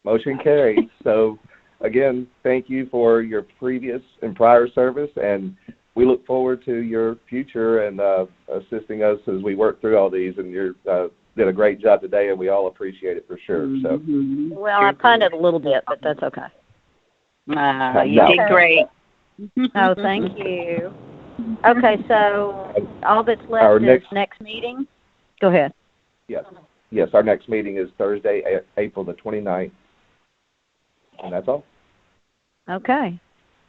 Motion carries. So, again, thank you for your previous and prior service, and we look forward to your future and assisting us as we work through all these. And you did a great job today, and we all appreciate it for sure. So, well, I punted a little bit, but that's okay. You did great. Oh, thank you. Okay, so all that's left is next meeting. Go ahead. Yes, our next meeting is Thursday, April the 29th, and that's all. Okay.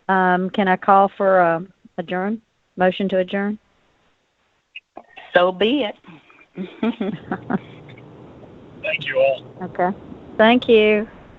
Can I call for adjourn? Motion to adjourn? So be it. Thank you all. Okay. Thank you.